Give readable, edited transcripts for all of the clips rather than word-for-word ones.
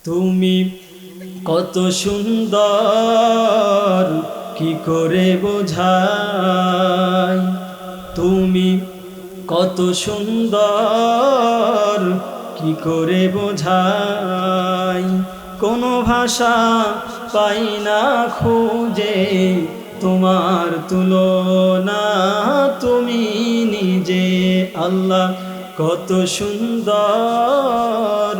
তুমি কত সুন্দর কি করে বোঝাই, তুমি কত সুন্দর কি করে বোঝাই, কোনো ভাষা পাই না খুঁজে তোমার তুলনা তুমি নিজে। আল্লাহ কত সুন্দর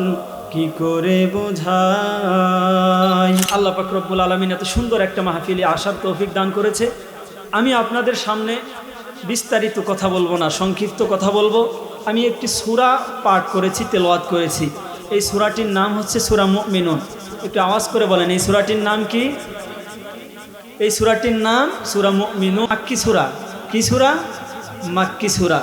কি করে বোঝাই। আল্লাহ পাক রব্বুল আলামিন এত সুন্দর একটা মাহফিলে আসার তৌফিক দান করেছে। আমি আপনাদের সামনে বিস্তারিত কথা বলবো না, সংক্ষিপ্ত কথা বলবো। আমি একটি সূরা পাঠ করেছি, তেলাওয়াত করেছি। এই সূরাটির নাম হচ্ছে সূরা মুমিনুন। একটু আওয়াজ করে বলেন, এই সূরাটির নাম কি? এই সূরাটির নাম সূরা মুমিনুন। মাক্কি সূরা। কি সূরা? মাক্কি সূরা।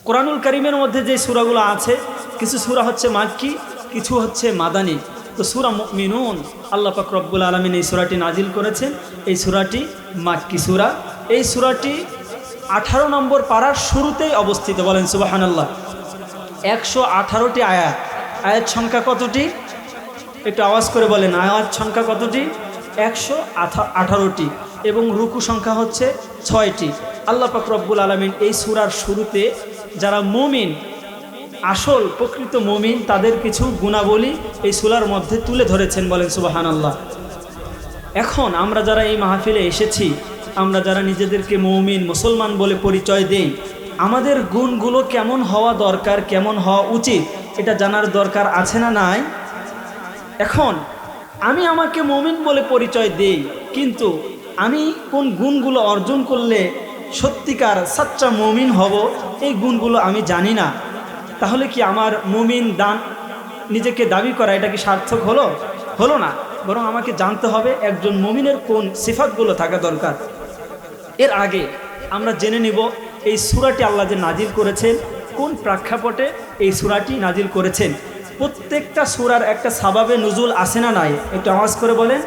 কোরআনুল কারীমের মধ্যে যে সূরাগুলো আছে, কিছু সূরা হচ্ছে মাক্কি, কিছু হচ্ছে মাদানী। তো সূরা মুমিনুন আল্লাহ পাক রব্বুল আলামিন এই সূরাটি নাজিল করেছেন। এই সূরাটি মাক্কি সূরা। এই সূরাটি 18 নম্বর পারার শুরুতেই অবস্থিত। বলেন সুবহানাল্লাহ। 118টি আয়াত। আয়াত সংখ্যা কতটি? একটু আওয়াজ করে বলেন, আয়াত সংখ্যা কতটি? 118টি। এবং রুকু সংখ্যা হচ্ছে 6টি। আল্লাহ পাক রব্বুল আলামিন এই সূরার শুরুতে যারা মুমিন, আসল প্রকৃত মুমিন, তাদের কিছু গুণাবলী এই সূরার মধ্যে তুলে ধরেছেন। বলেন সুবহানাল্লাহ। এখন আমরা যারা এই মাহফিলে এসেছি, আমরা যারা নিজেদেরকে মুমিন মুসলমান বলে পরিচয় দেই, আমাদের গুণগুলো কেমন হওয়া দরকার, কেমন হওয়া উচিত, এটা জানার দরকার আছে না নাই? এখন আমি আমাকে মুমিন বলে পরিচয় দেই, কিন্তু আমি কোন গুণগুলো অর্জন করলে সত্যিকার সাচ্চা মুমিন হব, এই গুণগুলো আমি জানি না। তাহলে কি আমার মুমিন নিজেকে দাবি করা এটা কি সার্থক হলো? হলো না। বরং আমাকে জানতে হবে একজন মুমিনের কোন সিফাতগুলো থাকা দরকার। এর আগে আমরা জেনে নিব এই সূরাটি আল্লাহ যে নাজিল করেছেন, কোন প্রেক্ষাপটে এই সূরাটি নাজিল করেছেন। প্রত্যেকটা সূরার একটা সাবাবে নুজুল আসে না নাই? একটু আওয়াজ করে বলেন।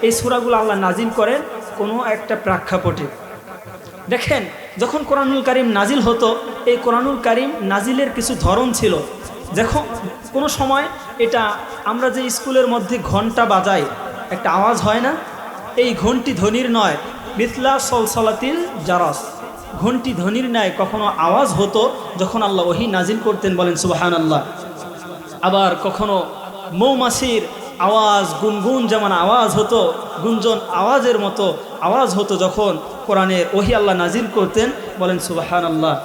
এই সূরাগুলো আল্লাহ নাজিল করেন কোনো একটা প্রেক্ষাপটে। দেখেন, যখন কোরআনুল কারীম নাজিল হতো, এই কোরআনুল কারীম নাজিলের কিছু ধরন ছিল। যখন কোনো সময় এটা আমরা যে স্কুলের মধ্যে ঘন্টা বাজাই, একটা আওয়াজ হয় না? এই ঘন্টি ধ্বনির নয়, মিথলা সলসলাতিল জারাস, ঘন্টি ধ্বনির ন্যায় কখনো আওয়াজ হতো যখন আল্লাহ ওহী নাজিল করতেন। বলেন সুবহানাল্লাহ। আবার কখনো মৌমাছির আওয়াজ, গুনগুন যেমন আওয়াজ হতো, গুঞ্জন আওয়াজের মতো আওয়াজ হতো যখন কোরআনের ওহী আল্লাহ নাজিল করতেন। বলেন সুবহানাল্লাহ।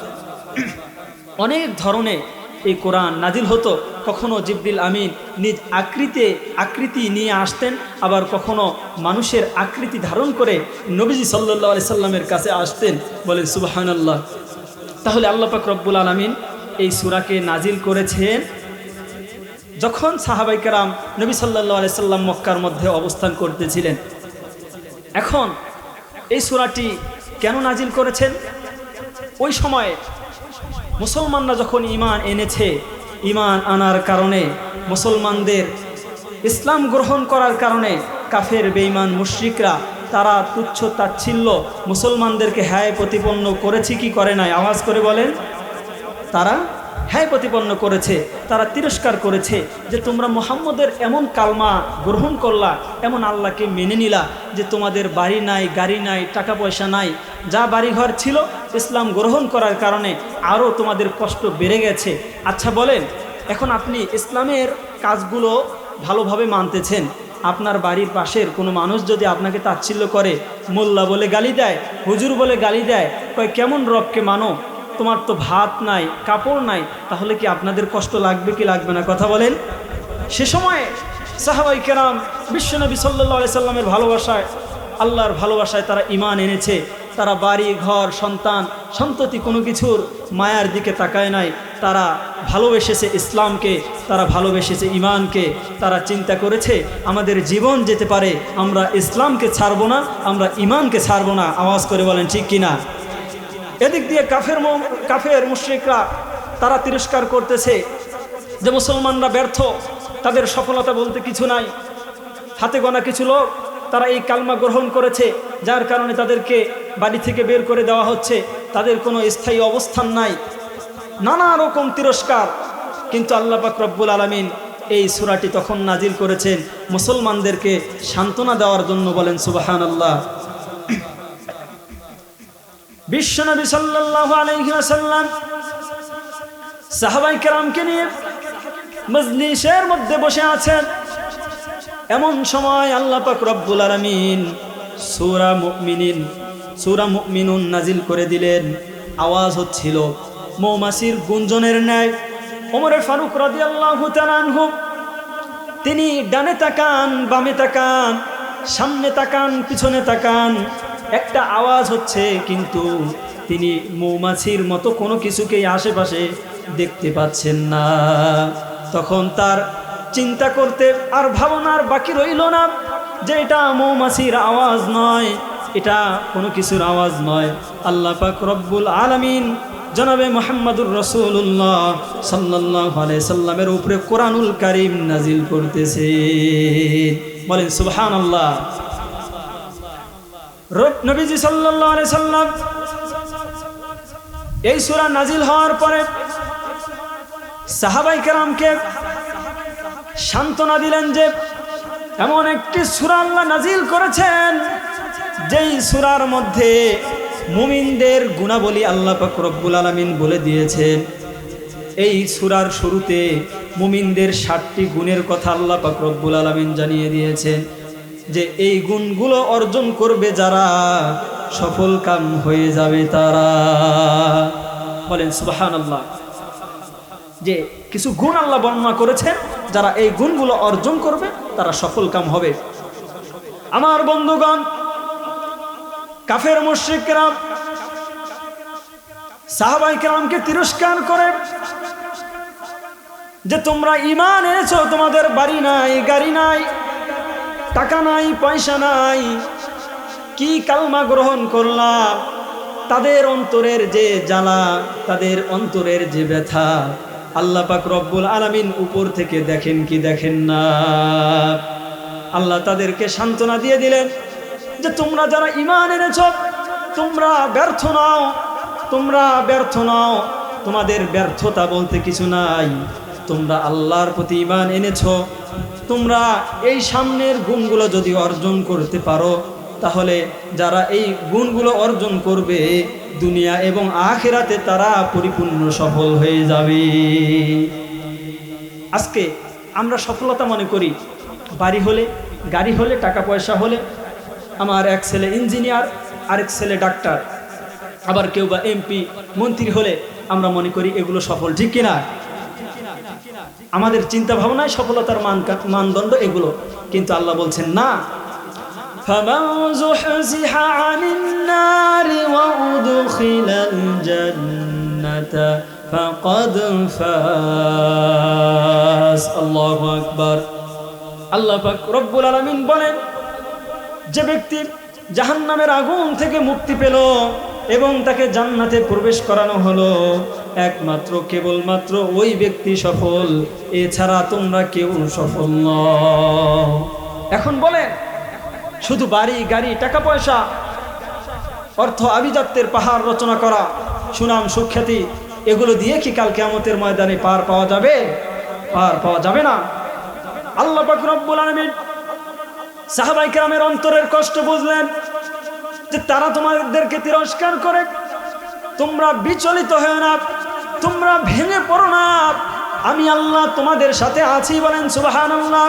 অনেক ধরনের এই কোরআন নাজিল হতো। কখনো জিবরিল আমিন নিজ আকৃতি নিয়ে আসতেন, আবার কখনো মানুষের আকৃতি ধারণ করে নবীজি সাল্লাল্লাহু আলাইহি সাল্লামের কাছে আসতেন। বলেন সুবহানাল্লাহ। তাহলে আল্লাহ পাক রব্বুল আলামিন এই সূরাকে নাজিল করেছেন যখন সাহাবায়ে কেরাম নবী সাল্লাল্লাহু আলাইহি সাল্লাম মক্কার মধ্যে অবস্থান করতেছিলেন। এখন এই সূরাটি কেন নাজিল করেছেন? ওই সময়ে মুসলমানরা যখন ঈমান এনেছে, ঈমান আনার কারণে, মুসলমানদের ইসলাম গ্রহণ করার কারণে কাফের বেঈমান মুশরিকরা তারা তুচ্ছ তাচ্ছিল্য মুসলমানদেরকে হ্যায় প্রতিপন্ন করেছে কি করে নাই? আওয়াজ করে বলেন। তারা হ্যায় প্রতিপন্ন করেছে, তারা তিরস্কার করেছে যে তোমরা মুহাম্মদের এমন কালমা গ্রহণ করলা, এমন আল্লাহকে মেনে নিলা যে তোমাদের বাড়ি নাই, গাড়ি নাই, টাকা পয়সা নাই, যা বাড়িঘর ছিল ইসলাম গ্রহণ করার কারণে আরও তোমাদের কষ্ট বেড়ে গেছে। আচ্ছা বলেন, এখন আপনি ইসলামের কাজগুলো ভালোভাবে মানতেছেন, আপনার বাড়ির পাশের কোনো মানুষ যদি আপনাকে তাচ্ছিল্য করে, মোল্লা বলে গালি দেয়, হুজুর বলে গালি দেয়, কয় কেমন রবকে মানো, তোমার তো ভাত নাই, কাপড় নাই, তাহলে কি আপনাদের কষ্ট লাগবে কি লাগবে না? কথা বলেন। সে সময়ে সাহাবায়ে কেরাম বিশ্বনবী সাল্লাল্লাহু আলাইহি সাল্লামের ভালোবাসায়, আল্লাহর ভালোবাসায় তারা ঈমান এনেছে। তারা বাড়ি ঘর সন্তান সন্ততি কোনো কিছুর মায়ার দিকে তাকায় নাই। তারা ভালোবেসেছে ইসলামকে, তারা ভালোবেসেছে ঈমানকে। তারা চিন্তা করেছে আমাদের জীবন যেতে পারে, আমরা ইসলামকে ছাড়বো না, আমরা ঈমানকে ছাড়বো না। আওয়াজ করে বলেন ঠিক কিনা? এদিক দিয়ে কাফের মুশরিকরা তারা তিরস্কার করতেছে যে মুসলমানরা ব্যর্থ, তাদের সফলতা বলতে কিছু নাই। হাতে গোনা কিছু লোক তারা এই কালমা গ্রহণ করেছে, যার কারণে তাদেরকে বাড়ি থেকে বের করে দেওয়া হচ্ছে, তাদের কোনো স্থায়ী অবস্থান নাই, নানা রকম তিরস্কার। কিন্তু আল্লাহ পাক রব্বুল আলামিন এই সূরাটি তখন নাজিল করেছেন মুসলমানদেরকে সান্ত্বনা দেওয়ার জন্য। বলেন সুবহানাল্লাহ। বিশ্বনবী সাল্লাল্লাহু আলাইহি ওয়াসাল্লাম সাহাবায়ে কেরামকে নিয়ে মজলিসের মধ্যে বসে আছেন। এমন সময় আল্লাহ পাক রব্বুল আলামিন সূরা মুমিনুন নাজিল করে দিলেন। আওয়াজ হচ্ছিল মৌমাছির গুঞ্জনের ন্যায়। ওমর ফারুক রাদিয়াল্লাহু তাআলা আনহু তিনি ডানে তাকান, বামে তাকান, সামনে তাকান, পিছনে তাকান, একটা আওয়াজ হচ্ছে, কিন্তু তিনি মৌমাছির মতো কোনো কিছুকেই আশেপাশে দেখতে পাচ্ছেন না। তখন তার চিন্তা করতে আর ভাবনার বাকি রইল না যে এটা মৌমাছির আওয়াজ নয়, এটা কোনো কিছুর আওয়াজ নয়। আল্লাহ পাক রব্বুল আলামিন জনাবে মুহাম্মদুর রাসূলুল্লাহ সাল্লাল্লাহু আলাইহি সাল্লামের উপরে কোরআনুল কারীম নাজিল করতেছে। বলেন সুবহানাল্লাহ। নবীজি সাল্লাল্লাহু আলাইহি সাল্লাম এই সূরা নাজিল হওয়ার পরে সাহাবায়ে কেরামকে সান্ত্বনা দিলেন যে এমন একটি সূরা আল্লাহ নাজিল করেছেন যেই সূরার মধ্যে মুমিনদের গুণাবলী আল্লাহ পাক রব্বুল আলামিন বলে দিয়েছেন। এই সূরার শুরুতে মুমিনদের 7টি গুণের কথা আল্লাহ পাক রব্বুল আলামিন জানিয়ে দিয়েছেন যে এই গুণগুলো অর্জন করবে যারা, সফল কাম হয়ে যাবে তারা। বলেন সুবহানাল্লাহ। যে কিছু গুণ আল্লাহ বর্ণনা করেছেন, যারা এই গুণগুলো অর্জন করবে তারা সফল কাম হবে। আমার বন্ধুগণ, কাফের মুশরিকরা সাহাবায়ে কেরামকে তিরস্কার করে যে তোমরা ঈমান এনেছো, তোমাদের বাড়ি নাই, গাড়ি নাই, টাকা নাই, পয়সা নাই, কি কালমা গ্রহণ করলা। তাদের অন্তরের যে জ্বালা, তাদের অন্তরের যে ব্যথা আল্লাহ পাক রব্বুল আলামিন উপর থেকে দেখেন কি দেখেন না। আল্লাহ তাদেরকে সান্ত্বনা দিয়ে দিলেন যে তোমরা যারা ঈমান এনেছো তোমরা ব্যর্থ নাও, তোমরা ব্যর্থ নাও, তোমাদের ব্যর্থতা বলতে কিছু নাই। তোমরা আল্লাহর প্রতি ঈমান এনেছো, তোমরা এই সামনের গুণগুলো যদি অর্জন করতে পারো তাহলে যারা এই গুণগুলো অর্জন করবে দুনিয়া এবং আখিরাতে তারা পরিপূর্ণ সফল হয়ে যাবে। আজকে আমরা সফলতা মনে করি বাড়ি হলে, গাড়ি হলে, টাকা পয়সা হলে। আমার এক ছেলে ইঞ্জিনিয়ার, আরেক ছেলে ডাক্তার, আবার কেউ বা এমপি, মন্ত্রী হলে আমরা মনে করি এগুলো সফল। ঠিক কিনা? আমাদের চিন্তা ভাবনায় সফলতার মানদণ্ড এগুলো। কিন্তু আল্লাহ বলছেন না, فمن زحزح عن النار وأدخل الجنة فقد فاز। الله أكبر। আল্লাহ পাক রব্বুল আলামিন বলেন, যে ব্যক্তি জাহান্নামের আগুন থেকে মুক্তি পেল এবং তাকে জান্নাতে প্রবেশ করানো হলো, একমাত্র কেবলমাত্র ওই ব্যক্তি সফল, এছাড়া তোমরা কেউ সফল নও। এখন বলেন, শুধু বাড়ি, গাড়ি, টাকা পয়সা, অর্থ আভিজাত্যের পাহাড় রচনা করা, সুনাম সুখ্যাতি, এগুলো দিয়ে কি কাল কিয়ামতের ময়দানে পার পাওয়া যাবে? পার পাওয়া যাবে না। আল্লাহ পাক রব্বুল আলামিন সাহাবায়ে কেরামের অন্তরের কষ্ট বুঝলেন যে তারা তোমাদেরকে তিরস্কার করে। তোমরা বিচলিত হও না, তোমরা ভেঙে পড়ো না, আমি আল্লাহ তোমাদের সাথে আছি। বলেন সুবহানাল্লাহ।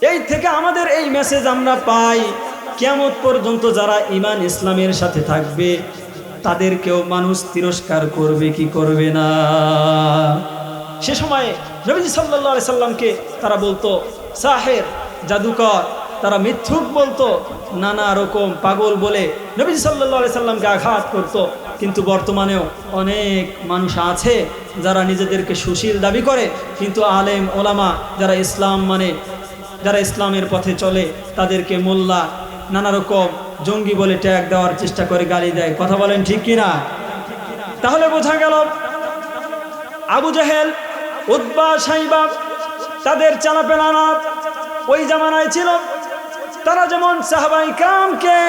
এই থেকে আমাদের এই মেসেজ আমরা পাই, কিয়ামত পর্যন্ত যারা ঈমান ইসলামের সাথে থাকবে তাদেরকেও মানুষ তিরস্কার করবে কি করবে না। সে সময়ে নবীজি সাল্লাল্লাহু আলাইহি সাল্লামকে তারা বলতো সাহের, জাদুকর, তারা মিথ্যুক বলতো, নানা রকম পাগল বলে নবীজি সাল্লাল্লাহু আলাইহি সাল্লামকে আঘাত করত। কিন্তু বর্তমানেও অনেক মানুষ আছে যারা নিজেদেরকে সুশীল দাবি করে, কিন্তু আলেম ওলামা যারা ইসলাম মানে, যারা ইসলামের পথে চলে, তাদেরকে মোল্লা, নানা রকম জঙ্গি বলে ট্যাগ দেওয়ার চেষ্টা করে, গালি দেয়। কথা বলেন ঠিক কিনা? তাহলে বোঝা গেল আবু জাহেল, উতবা, সাইবা, তাদের চালাপেলানা ওই জামানায় ছিল। তারা যেমন সাহাবায়ে কেরামকে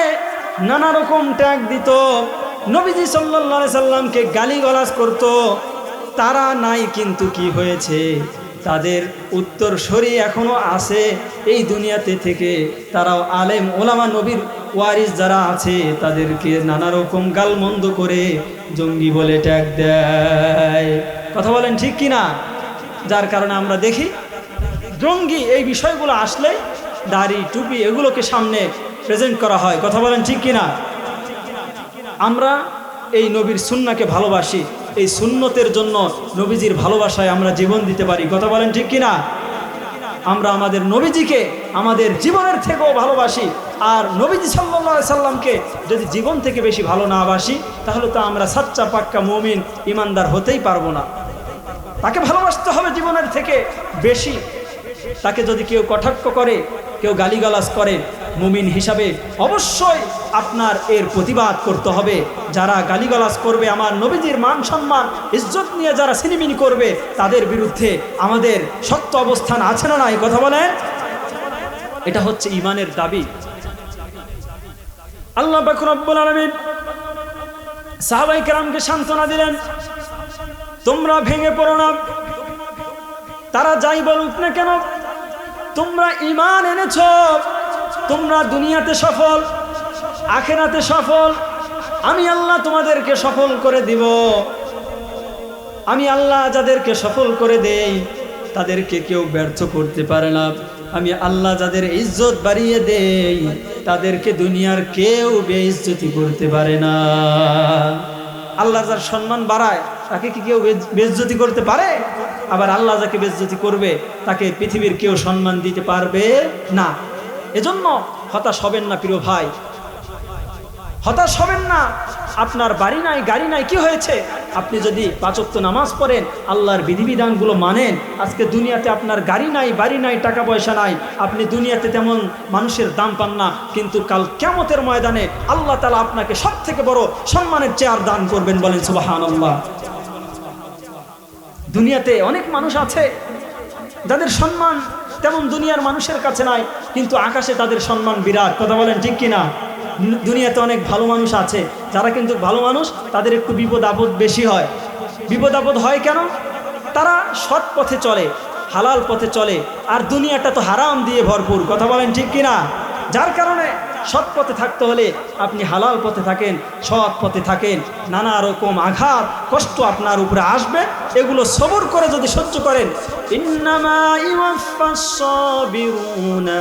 নানা রকম ট্যাগ দিত, নবীজি সাল্লাল্লাহু আলাইহি সাল্লামকে গালিগালাজ করত, তারা নাই। কিন্তু কি হয়েছে? তাদের উত্তরসূরি এখনও আছে এই দুনিয়াতে থেকে। তারাও আলেম ওলামা নবীর ওয়ারিস যারা আছে তাদেরকে নানা রকম গালমন্দ করে জঙ্গি বলে ট্যাগ দেয়। কথা বলেন ঠিক কিনা? যার কারণে আমরা দেখি জঙ্গি এই বিষয়গুলো আসলে দাড়ি টুপি এগুলোকে সামনে প্রেজেন্ট করা হয়। কথা বলেন ঠিক কিনা? আমরা এই নবীর সুন্নাহকে ভালোবাসি, এই সুন্নতের জন্য নবীজির ভালোবাসায় আমরা জীবন দিতে পারি। কথা বলেন ঠিক কিনা? আমরা আমাদের নবীজিকে আমাদের জীবনের থেকেও ভালোবাসি, আর নবীজি সাল্লাল্লাহু আলাইহি সাল্লামকে যদি জীবন থেকে বেশি ভালো না বাসি তাহলে তো আমরা সাচ্চা পাক্কা মুমিন ইমানদার হতেই পারবো না। তাকে ভালোবাসতে হবে জীবনের থেকে বেশি। তাকে যদি কেউ কটাক্ষ করে, কেউ গালিগালাজ করে, মুমিন হিসাবে অবশ্যই আপনার এর প্রতিবাদ করতে হবে। যারা গালিগালাজ করবে, আমার নবীজির মান সম্মান ইজ্জত নিয়ে যারা সিনিমিনি করবে, তাদের বিরুদ্ধে আমাদের শক্ত অবস্থান আছে না নাই? কথা বলেন। এটা হচ্ছে ঈমানের দাবি। আল্লাহ পাক রব্বুল আলামিন সাহাবায়ে কেরামকে সান্ত্বনা দিলেন, তোমরা ভেঙে পড়ো না। তারা যাই বলুক না কেন, তোমরা ঈমান এনেছ, তোমরা দুনিয়াতে সফল, আখিরাতে সফল। আমি আল্লাহ তোমাদেরকে সফল করে দিব। আমি আল্লাহ যাদেরকে সফল করে দেই তাদেরকে কেউ ব্যর্থ করতে পারে না। আমি আল্লাহ যাদের ইজ্জত বাড়িয়ে দেই তাদেরকে দুনিয়ার কেউ বেইজ্জতি করতে পারে না। আল্লাহ যার সম্মান বাড়ায় তাকে কি কেউ বেইজ্জতি করতে পারে? আবার আল্লাহ যাকে বেইজ্জতি করবে তাকে পৃথিবীর কেউ সম্মান দিতে পারবে না। এজন্য হতাশ হবেন না প্রিয় ভাই, হতাশ হবেন না। আপনার বাড়ি নাই, গাড়ি নাই, কি হয়েছে? আপনি যদি ৫ ওয়াক্ত নামাজ পড়েন, আল্লাহর বিধিবিধানগুলো মানেন, আজকে দুনিয়াতে আপনার গাড়ি নাই, বাড়ি নাই, টাকা পয়সা নাই, আপনি দুনিয়াতে তেমন মানুষের দাম পান না, কিন্তু কাল কিয়ামতের ময়দানে আল্লাহ তাআলা আপনাকে সবথেকে বড় সম্মানের চেয়ার দান করবেন। বলেন সুবহানাল্লাহ। দুনিয়াতে অনেক মানুষ আছে যাদের সম্মান তেমন দুনিয়ার মানুষের কাছে নাই, কিন্তু আকাশে তাদের সম্মান বিরাট। কথা বলেন ঠিক কিনা? দুনিয়াতে অনেক ভালো মানুষ আছে যারা কিন্তু ভালো মানুষ, তাদের একটু বিপদ আপদ বেশি হয়। বিপদ আপদ হয় কেন? তারা সৎ পথে চলে, হালাল পথে চলে, আর দুনিয়াটা তো হারাম দিয়ে ভরপুর। কথা বলেন ঠিক কিনা? যার কারণে সৎ পথে থাকতে হলে আপনি হালাল পথে থাকেন, সৎ পথে থাকেন। নানা রকম আঘাত কষ্ট আপনার উপরে আসবে, এগুলো সবর করে যদি সহ্য করেন, ইন্নামা ইউয়াফফাস সাবিরুনা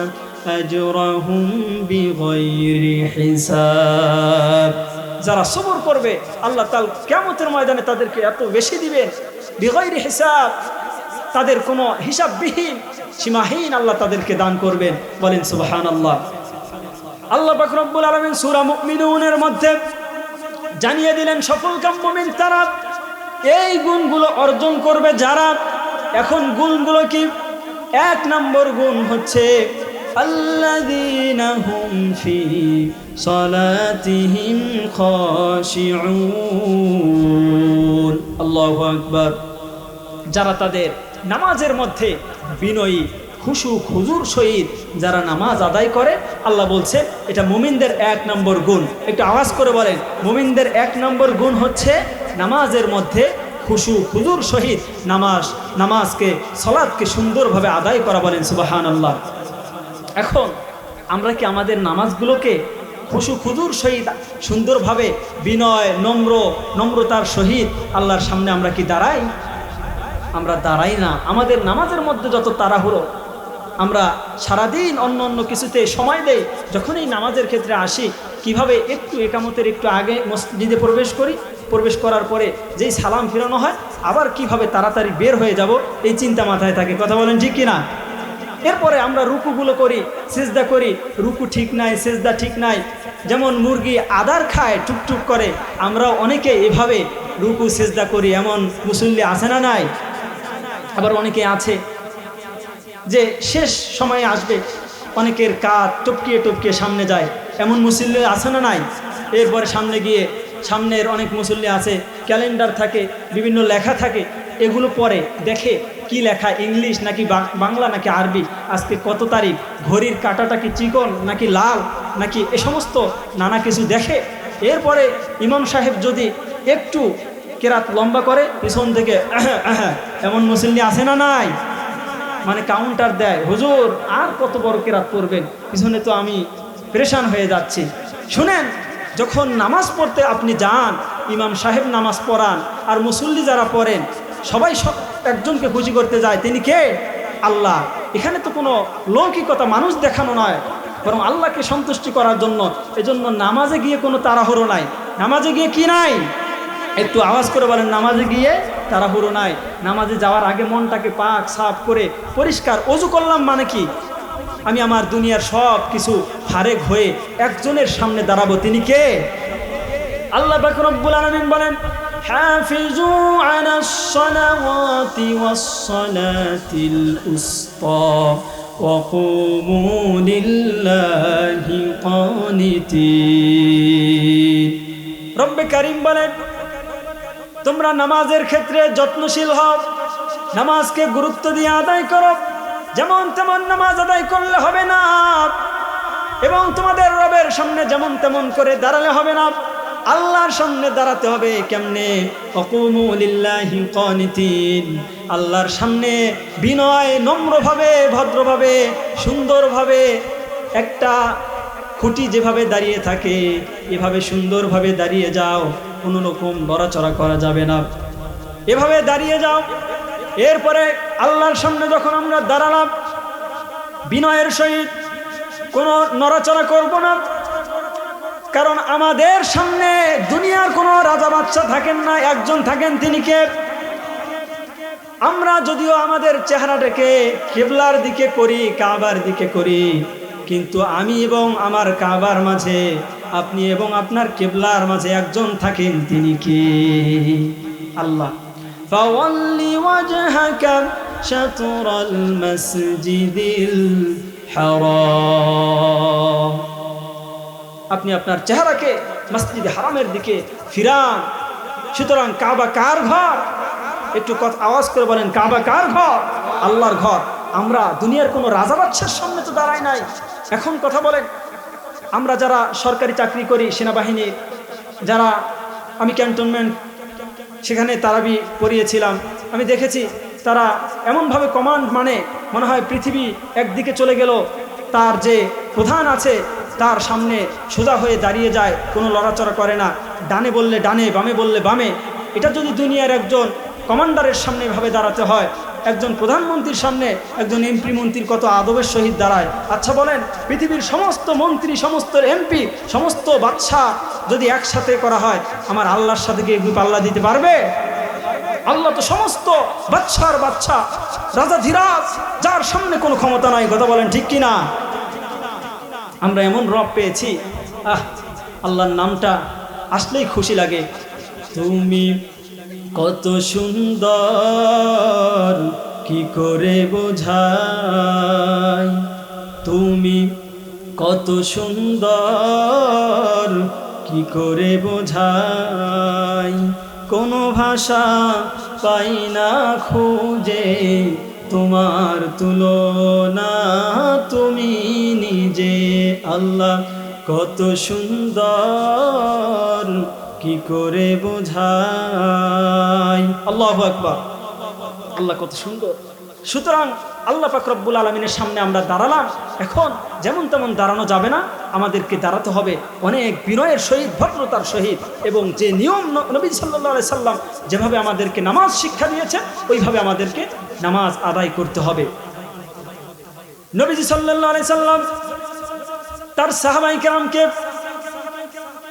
আজরাহুম বিগাইরি হিসাব। যারা সবর করবে আল্লাহ তাআলা কিয়ামতের ময়দানে তাদেরকে এত বেশি দিবেন, বিগাইরি হিসাব, তাদের কোনো হিসাববিহীন সীমাহীন আল্লাহ তাদেরকে দান করবেন। বলেন সুবহানাল্লাহ। আল্লাহ পাক রব্বুল আলামিন সূরা মুমিনুনের মধ্যে জানিয়ে দিলেন সফলকাম মুমিন তারা, এই গুণগুলো অর্জন করবে যারা। এখন গুণগুলো কি? ১ নম্বর গুণ হচ্ছে আল্লাযীনা হুম ফি সালাতিহিম খাশিউন। আল্লাহু আকবার। যারা তাদের নামাজের মধ্যে বিনয়ী, খুশু খুজুর সহিত যারা নামাজ আদায় করে, আল্লাহ বলছে এটা মুমিনদের ১ নম্বর গুণ। একটু আওয়াজ করে বলেন, মুমিনদের ১ নম্বর গুণ হচ্ছে নামাজের মধ্যে খুশু খুজুর সহিত নামাজকে, সালাতকে সুন্দরভাবে আদায় করা। বলেন সুবহানাল্লাহ। এখন আমরা কি আমাদের নামাজগুলোকে খুশু খুজুর সহিত সুন্দরভাবে বিনয় নম্রতার সহিত আল্লাহর সামনে আমরা কি দাঁড়াই? আমরা দাঁড়াই না। আমাদের নামাজের মধ্যে যত তাড়াহুড়ো, আমরা সারাদিন অন্য অন্য কিছুতে সময় দেই। যখন এই নামাজের ক্ষেত্রে আসি, কিভাবে একটু একামতের একটু আগে মসজিদে প্রবেশ করি, প্রবেশ করার পরে যেই সালাম ফিরানো হয়, আবার কিভাবে তাড়াতাড়ি বের হয়ে যাব, এই চিন্তা মাথায় থাকে। কথা বলেন ঠিক কিনা? এরপরে আমরা রুকুগুলো করি, সিজদা করি, রুকু ঠিক নাই, সিজদা ঠিক নাই। যেমন মুরগি আদার খায়, টুকটুক করে, আমরাও অনেকে এভাবে রুকু সিজদা করি। এমন মুসল্লি আছে না নাই? আবার অনেকে আছে যে শেষ সময়ে আসবে, অনেকের কাঁধ টপকিয়ে টপকিয়ে সামনে যায়, এমন মুসল্লি আছে না নাই? এরপরে সামনে গিয়ে, সামনের অনেক মুসল্লি আছে ক্যালেন্ডার থাকে, বিভিন্ন লেখা থাকে, এগুলো পড়ে দেখে কি লেখা, ইংলিশ নাকি বাংলা নাকি আরবি, আজকে কত তারিখ, ঘড়ির কাঁটাটা কি চিকন নাকি লাল নাকি, এ সমস্ত নানা কিছু দেখে। এরপরে ইমাম সাহেব যদি একটু কেরাত লম্বা করে, পিছন থেকে এমন মুসল্লি আছে না নাই? মানে কাউন্টার দেয়, হুজুর আর কত বড় কেরাত পড়বেন, পিছনে তো আমি পরেশান হয়ে যাচ্ছি। শুনেন, যখন নামাজ পড়তে আপনি যান, ইমাম সাহেব নামাজ পড়ান আর মুসল্লি যারা পড়েন সবাই একজনকে খুশি করতে যায়, তিনি কে? আল্লাহ। এখানে তো কোনো লৌকিকতা মানুষ দেখানো নয়, বরং আল্লাহকে সন্তুষ্টি করার জন্য। এজন্য নামাজে গিয়ে কোনো তাড়াহুড়ো নাই। নামাজে গিয়ে কি নাই? একটু আওয়াজ করে বলেন, নামাজে গিয়ে তাড়াহুড়ো নাই। নামাজে যাওয়ার আগে মনটাকে পাক সাফ করে পরিষ্কার ওযু করলাম, মানে কি? আমি আমার দুনিয়ার সব কিছু ফারেক হয়ে একজনের সামনে দাঁড়াবো, তিনি কে? আল্লাহ পাক রব্বুল আলামিন বলেন, হাফিজু আলাস সালাওয়াতি ওয়াস সালাতিল উসতা ওয়া কুমু লিল্লাহি কানিতিন। রব্বে কারীম বলেন, তোমরা নামাজের ক্ষেত্রে যত্নশীল হও, নামাজকে গুরুত্ব দিয়ে আদায় করো। যেমন তেমন নামাজ আদায় করলে হবে না, এবং তোমাদের রবের সামনে যেমন তেমন করে দাঁড়ালে হবে না, আল্লাহর সামনে দাঁড়াতে হবে। কেমনে? ওয়াকুমু লিল্লাহি কানিতিন, আল্লাহর সামনে বিনয়, নম্রভাবে, ভদ্রভাবে, সুন্দরভাবে। একটা খুঁটি যেভাবে দাঁড়িয়ে থাকে এভাবে সুন্দরভাবে দাঁড়িয়ে যাও, কোনো রকম নড়াচড়া করা যাবে না, এভাবে দাঁড়িয়ে যাও। এরপরে আল্লাহর সামনে যখন আমরা দাঁড়ালাম, বিনয়ের সহিত কোনো নড়াচড়া করব না, কারণ আমাদের সামনে দুনিয়ার কোনো রাজা বাদশা থাকেন না, একজন থাকেন, তিনি কে? আমরা যদিও আমাদের চেহারাটাকে কিবলার দিকে করি, কাবার দিকে করি, কিন্তু আমি এবং আমার কাবার মাঝে, আপনি এবং আপনার কিবলার মাঝে একজন থাকেন, তিনি কে? আল্লাহ। ফাওয়াল্লি ওয়াজহাকা শাতরাল মাসজিদিল হারাম, আপনি আপনার চেহারাকে মসজিদে হারামের দিকে ফিরান। সুতরাং কাবা কার ঘর? একটু কথা আওয়াজ করে বলেন, কাবা কার ঘর? আল্লাহর ঘর। আমরা দুনিয়ার কোনো রাজা বাদশার সামনে তো দাঁড়াই নাই। এখন কথা বলেন, আমরা যারা সরকারি চাকরি করি, সেনাবাহিনী যারা, আমি ক্যান্টনমেন্ট সেখানে তারাবি পড়িয়েছিলাম, আমি দেখেছি তারা এমনভাবে কমান্ড, মানে মনে হয় পৃথিবী একদিকে চলে গেল, তার যে প্রধান আছে তার সামনে সোজা হয়ে দাঁড়িয়ে যায়, কোনো লড়াচড়া করে না, ডানে বললে ডানে, বামে বললে বামে। এটা যদি দুনিয়ার একজন কমান্ডারের সামনে এভাবে দাঁড়াতে হয়, একজন প্রধানমন্ত্রীর সামনে একজন এমপি মন্ত্রীর কত আদবের সহিত দাঁড়ায়। আচ্ছা বলেন, পৃথিবীর সমস্ত মন্ত্রী, সমস্ত এমপি, সমস্ত বাদশা যদি একসাথে করা হয়, আমার আল্লাহর সাথে কি এগুলো পাল্লা দিতে পারবে? আল্লাহ তো সমস্ত বাদশার বাদশা, রাজা ধীরাজ, যার সামনে কোনো ক্ষমতা নাই। কথা বলেন ঠিক কিনা? আমরা এমন রব পেয়েছি, আল্লাহর নামটা আসলেই খুশি লাগে। তুমি কত সুন্দর, কি করে বোঝাই, তুমি কত সুন্দর, কি করে বোঝাই, কোনো ভাষা পাই না খুঁজে তোমার তুলনা, তুমি নিজে। আল্লাহ কত সুন্দর, কি করে বোঝাই। আল্লাহু আকবার। আল্লাহ কত সুন্দর। সুতরাং আল্লাহ পাক রব্বুল আলামিনের সামনে আমরা দাঁড়ালাম, এখন যেমন তেমন দাঁড়ানো যাবে না, আমাদেরকে দাঁড়াতে হবে অনেক বিনয়ের সহিত, ভদ্রতার সহিত, এবং যে নিয়ম নবী সাল্লাল্লাহু আলাইহি সাল্লাম যেভাবে আমাদেরকে নামাজ শিক্ষা দিয়েছেন ওইভাবে আমাদেরকে নামাজ আদায় করতে হবে। নবীজি সাল্লাল্লাহু আলাইহি সাল্লাম তার সাহাবায়ে কেরামকে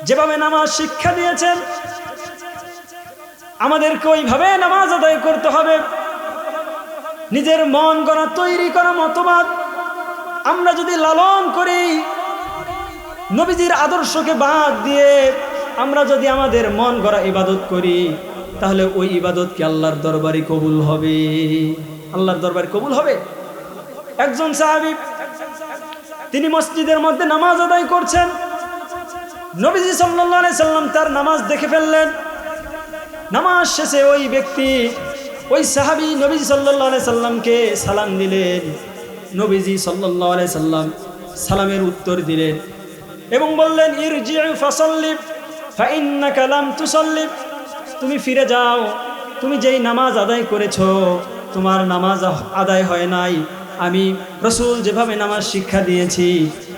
যেভাবে নামাজ শিক্ষা দিয়েছেন, আমাদেরকে ওইভাবে নামাজ আদায় করতে হবে। নিজের মন গড়া, তৈরি করা মতবাদ আমরা যদি লালন করি, নবীজির আদর্শকে বাদ দিয়ে আমরা যদি আমাদের মন গড়া ইবাদত করি, তাহলে ওই ইবাদত কি আল্লাহর দরবারে কবুল হবে? আল্লাহর দরবারে কবুল হবে? একজন সাহাবী, তিনি মসজিদের মধ্যে নামাজ আদায় করছেন, নবীজি সাল্লাল্লাহু আলাইহি সাল্লাম তার নামাজ দেখে ফেললেন। নামাজ শেষে ওই ব্যক্তি, ওই সাহাবী নবীজি সাল্লাল্লাহু আলাইহি সাল্লামকে সালাম দিলেন। নবীজি সাল্লাল্লাহু আলাইহি সাল্লাম সালামের উত্তর দিলেন এবং বললেন, ইরজিউ ফাসাল্লি ফাইন্নাকা লাম তুসাল্লি, তুমি ফিরে যাও, তুমি যেই নামাজ আদায় করেছো তোমার নামাজ আদায় হয় নাই, আমি রাসূল যেভাবে নামাজ শিক্ষা দিয়েছি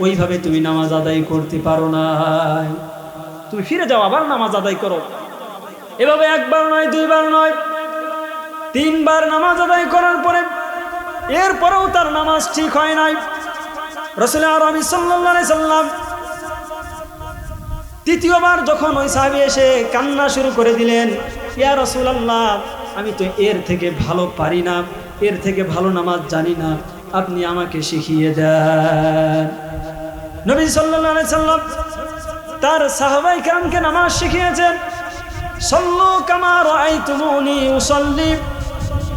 ওইভাবে তুমি নামাজ আদায় করতে পারো নাই, তুমি ফিরে যাও আবার নামাজ আদায় করো। এভাবে একবার নয়, দুইবার নয়, তিনবার নামাজ আদায় করার পরে এরপরেও তার নামাজ ঠিক হয় নাই। রাসূল আরবি সাল্লাল্লাহু আলাইহি সাল্লাম তৃতীয়বার যখন ওই সাহাবী এসে কান্না শুরু করে দিলেন, ইয়া রাসূলুল্লাহ, আমি তো এর থেকে ভালো পারি না, এর থেকে ভালো নামাজ জানি না, আপনি আমাকে শিখিয়ে দেন। নবী সাল্লাল্লাহু আলাইহি সাল্লাম তার সাহাবায়ে কেরামকে নামাজ শিখিয়েছেন। সাল্লু কামা রাআইতুমুনি উসাল্লি।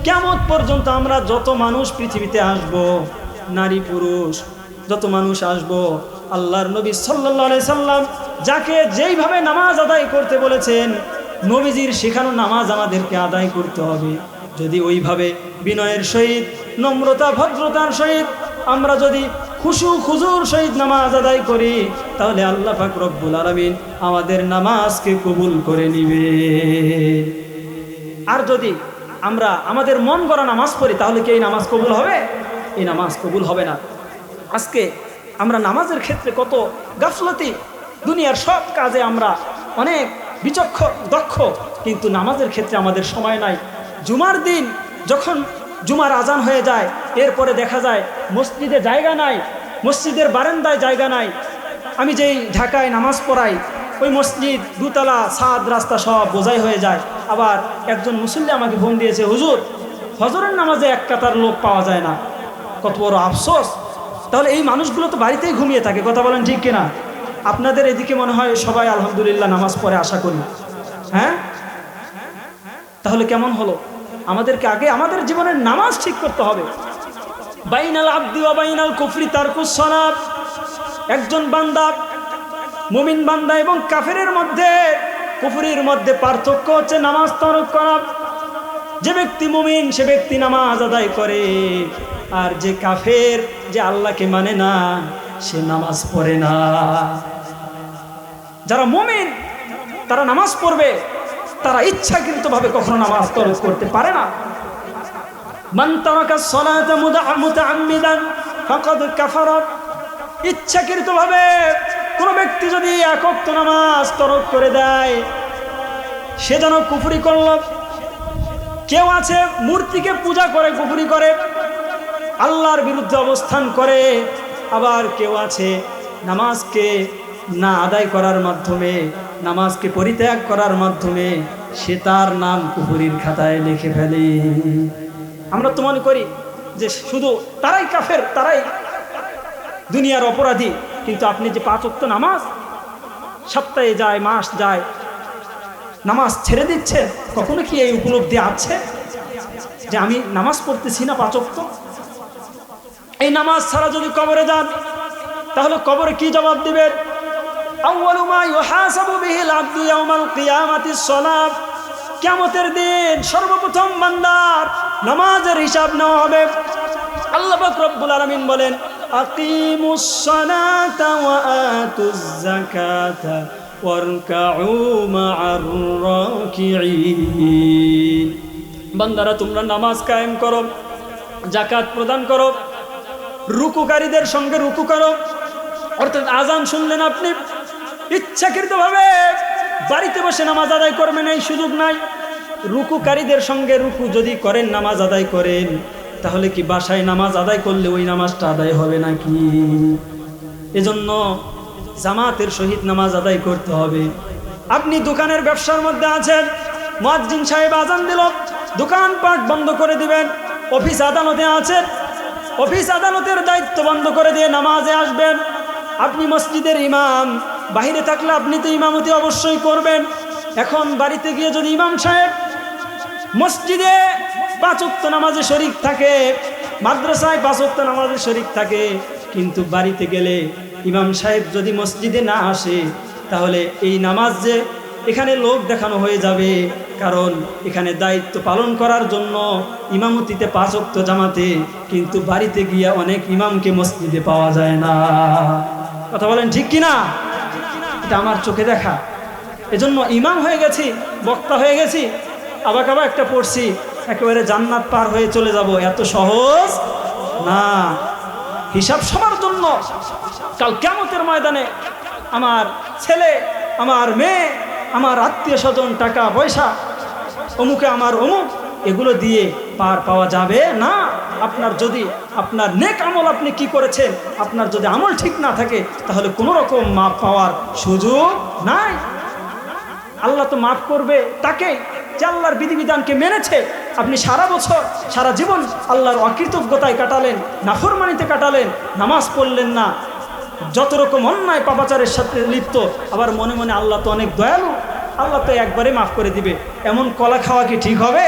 কিয়ামত পর্যন্ত আমরা যত মানুষ পৃথিবীতে আসব, নারী পুরুষ যত মানুষ আসব, আল্লাহর নবী সাল্লাল্লাহু আলাইহি সাল্লাম যাকে যেইভাবে নামাজ আদায় করতে বলেছেন, নবীজির শেখানো নামাজ আমাদেরকে আদায় করতে হবে। যদি ওইভাবে বিনয়ের সহিত, নম্রতা ভদ্রতার সহিত আমরা যদি খুশু খুজুর সহিত নামাজ আদায় করি, তাহলে আল্লাহ পাক রব্বুল আলামিন আমাদের নামাজকে কবুল করে নিবে। আর যদি আমরা আমাদের মন গড়া নামাজ পড়ি, তাহলে কি এই নামাজ কবুল হবে? এই নামাজ কবুল হবে না। আজকে আমরা নামাজের ক্ষেত্রে কত গাফলতি, দুনিয়ার সব কাজে আমরা অনেক দক্ষ, কিন্তু নামাজের ক্ষেত্রে আমাদের সময় নাই। জুমার দিন যখন জুমার আজান হয়ে যায়, এরপরে দেখা যায় মসজিদে জায়গা নাই, মসজিদের বারান্দায় জায়গা নাই। আমি যেই ঢাকায় নামাজ পড়াই, ওই মসজিদ দুতলা, ছাদ, রাস্তা সব বোঝাই হয়ে যায়। আবার একজন মুসল্লি আমাকে ফোন দিয়েছে, হুজুর ফজরের নামাজে এক কাতার লোক পাওয়া যায় না, কত বড় আফসোস। তাহলে এই মানুষগুলো তো বাড়িতেই ঘুমিয়ে থাকে, কথা বলেন ঠিক কিনা? আপনাদের এদিকে মনে হয় সবাই আলহামদুলিল্লাহ নামাজ পড়ে, আশা করি। হ্যাঁ, তাহলে কেমন হলো? আমাদেরকে আগে আমাদের জীবনের নামাজ ঠিক করতে হবে। বাইনাল আবদি ওয়া বাইনাল কুফরি তারকুস সালাত। একজন বান্দা, মুমিন বান্দা এবং কাফেরের মধ্যে, কুফরির মধ্যে পার্থক্য হচ্ছে নামাজ তরক করা। যে ব্যক্তি মুমিন সে ব্যক্তি নামাজ আদায় করে, আর যে কাফের, যে আল্লাহকে মানে না, সে নামাজ পড়ে না। যারা মুমিন তারা নামাজ পড়বে, তারা ইচ্ছাকৃতভাবে কখনো নামাজ তরক করতে পারে না। মান তারাকাস সালাতা মুতাআম্মিদান ফাকাদ কাফারা। ইচ্ছাকৃতভাবে কোনো ব্যক্তি যদি এক ওয়াক্ত নামাজ তরক করে দেয়, সে যেন কুফরি করল। কেউ আছে মূর্তিকে পূজা করে কুফরি করে, আল্লাহর বিরুদ্ধে অবস্থান করে। আবার কেউ আছে নামাজকে না আদায় করার মাধ্যমে, নামাজকে পরিত্যাগ করার মাধ্যমে সে তার নাম কুফরির খাতায় লিখে ফেলে। আমরা তো মনে করি যে শুধু তারাই কাফের, তারাই দুনিয়ার অপরাধী, কিন্তু আপনি যে 5 ওয়াক্ত নামাজ সপ্তাহে যায়, মাস যায়, নামাজ ছেড়ে দিচ্ছেন, কখনো কি এই উপলব্ধি আছে যে আমি নামাজ পড়তেছি না 5 ওয়াক্ত? এই নামাজ ছাড়া যদি কবরে যান, তাহলে কবরে কি জবাব দিবেন? আউয়ালু মা ইউহাসাবু বিহিল আবদু ইয়াউমাল কিয়ামাতিস সালাত। কিয়ামতের দিন সর্বপ্রথম বান্দার নামাজের হিসাব নেওয়া হবে। আল্লাহ পাক রব্বুল আলামিন বলেন, আকিমুস সালাতা ওয়া আতুজ যাকাতা ওয়ারকাউ মা'আর রাকিঈন। বান্দারা তোমরা নামাজ কায়েম করো, যাকাত প্রদান করো, রুকুকারীদের সঙ্গে রুকু করো। অর্থাৎ আজান শুনলেন আপনি, ইচ্ছাকৃতভাবে বাড়িতে বসে নামাজ আদায় করবেন, এই সুযোগ নাই। রুকুকারীদের সঙ্গে রুকু যদি করেন, নামাজ আদায় করেন, তাহলে কি বাসায় নামাজ আদায় করলে ওই নামাজটা আদায় হবে নাকি? এজন্য জামাতের সহিত নামাজ আদায় করতে হবে। আপনি দোকানের ব্যবসার মধ্যে আছেন, মুয়াজ্জিন সাহেব আজান দিল, দোকানপাট বন্ধ করে দিবেন। অফিস আদালতে আছেন, অফিস আদালতের দায়িত্ব বন্ধ করে দিয়ে নামাজে আসবেন। আপনি মসজিদের ইমাম, বাহিরে থাকলে আপনি তো ইমামতি অবশ্যই করবেন। এখন বাড়িতে গিয়ে যদি ইমাম সাহেব মসজিদে 5 ওয়াক্ত নামাজে শরীক থাকে, মাদ্রাসায় 5 ওয়াক্ত নামাজে শরীক থাকে, কিন্তু বাড়িতে গেলে ইমাম সাহেব যদি মসজিদে না আসে, তাহলে এই নামাজ যে এখানে লোক দেখানো হয়ে যাবে। কারণ এখানে দায়িত্ব পালন করার জন্য ইমামতিতে 5 ওয়াক্ত জামাতে, কিন্তু বাড়িতে গিয়ে অনেক ইমামকে মসজিদে পাওয়া যায় না। কথা বলেন ঠিক কিনা? এটা আমার চোখে দেখা। এজন্য ইমাম হয়ে গেছি, বক্তা হয়ে গেছি, আবার একটা পড়ছি, একেবারে জান্নাত পার হয়ে চলে যাব, এত সহজ না। হিসাব সবার জন্য। কাল কিয়ামতের ময়দানে আমার ছেলে, আমার মেয়ে, আমার আত্মীয় স্বজন, টাকা পয়সা, অমুকে আমার অমুক, এগুলো দিয়ে পার পাওয়া যাবে না। আপনার যদি আপনার নেক আমল আপনি কি করেছেন, আপনার যদি আমল ঠিক না থাকে তাহলে কোনো রকম মাপ পাওয়ার সুযোগ নাই। আল্লাহ তো মাফ করবে তাকে যে আল্লাহর বিধিবিধানকে মেনেছে। আপনি সারা বছর সারা জীবন আল্লাহর অকৃতজ্ঞতায় কাটালেন, নাফরমানিতে কাটালেন, নামাজ পড়লেন না, যত রকম অন্যায় পাপাচারের সাথে লিপ্ত, আবার মনে মনে আল্লাহ তো অনেক দয়ালু, আল্লাহ তো একবারে মাফ করে দিবে, এমন কলা খাওয়া কি ঠিক হবে?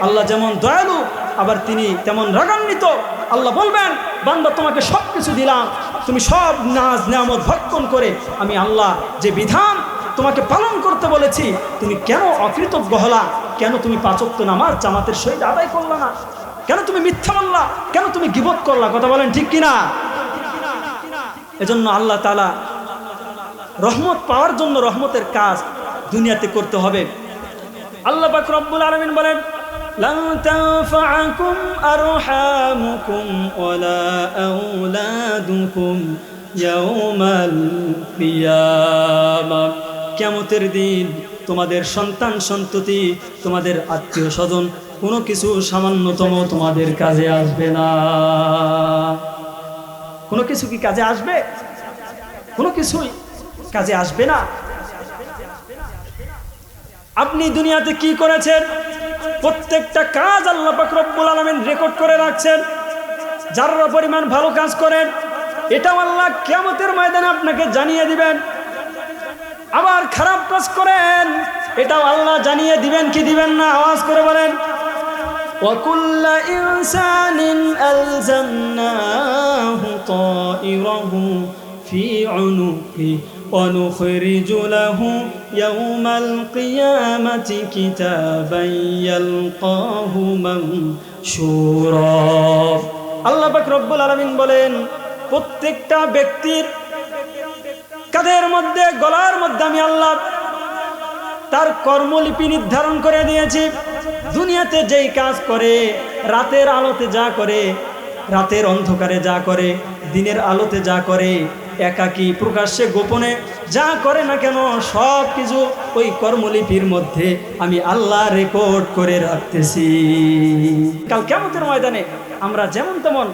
আল্লাহ যেমন দয়ালু আবার তিনি তেমন রাগান্বিত। আল্লাহ বলবেন, বান্দা তোমাকে সব কিছু দিলাম, তুমি সব নাজ নিয়ামত ভক্ষণ করে আমি আল্লাহ যে বিধান তোমাকে পালন করতে বলেছি তুমি কেন অকৃতজ্ঞ হলা? কেন তুমি 5 ওয়াক্ত নামাজ জামাতের সহিত আদায় করলা না? কেন তুমি মিথ্যা বললা? কেন তুমি গীবত করলা? কথা বলেন ঠিক কিনা? এজন্য আল্লাহ তাআলা রহমত পাওয়ার জন্য রহমতের কাজ দুনিয়াতে করতে হবে। আল্লাহ পাক রব্বুল আলামিন বলেন, লান তানফাআকুম আরহামুকুম ওয়ালা আওলাদুকুম ইয়াউমাল কিয়ামাহ। কিয়ামতের দিন তোমাদের সন্তান সন্ততি, তোমাদের আত্মীয় স্বজন কোনো কিছু সামান্যতম তোমাদের কাজে আসবে না। কোনো কিছু কি কাজে আসবে? কোনো কিছুই কাজে আসবে না। আপনি দুনিয়াতে কি করেছেন প্রত্যেকটা কাজ আল্লাহ পাক রব্বুল আলামিন রেকর্ড করে রাখছেন। যারা পরিমাণ ভালো কাজ করেন এটাও আল্লাহ কিয়ামতের ময়দানে আপনাকে জানিয়ে দিবেন। আবার খারাপ কাজ করেন এটাও আল্লাহ জানিয়ে দিবেন কি দিবেন না? আওয়াজ করে বলেন। وَكُلَّ إِنسَانٍ أَلْزَمْنَاهُ طَائِرَهُ فِي عُنُقِهِ وَنُخْرِجُ لَهُ يَوْمَ الْقِيَامَةِ كِتَابًا يَلْقَاهُ مَنشُورًا। আল্লাহ পাক রব্বুল আলামিন বলেন, প্রত্যেকটা ব্যক্তির কাঁধের মধ্যে, গলার মধ্যে আমি আল্লাহ তার কর্মলিপি নির্ধারণ করে দিয়েছি। দুনিয়াতে যেই কাজ করে, রাতের আলোতে যা করে, রাতের অন্ধকারে যা করে, দিনের আলোতে যা করে, একাকী প্রকাশ্যে গোপনে যা করে না কেন, সব কিছু ওই কর্মলিপির মধ্যে আমি আল্লাহ রেকর্ড করে রাখতেছি। কাল কিয়ামতের ময়দানে আমরা যেমন তেমন,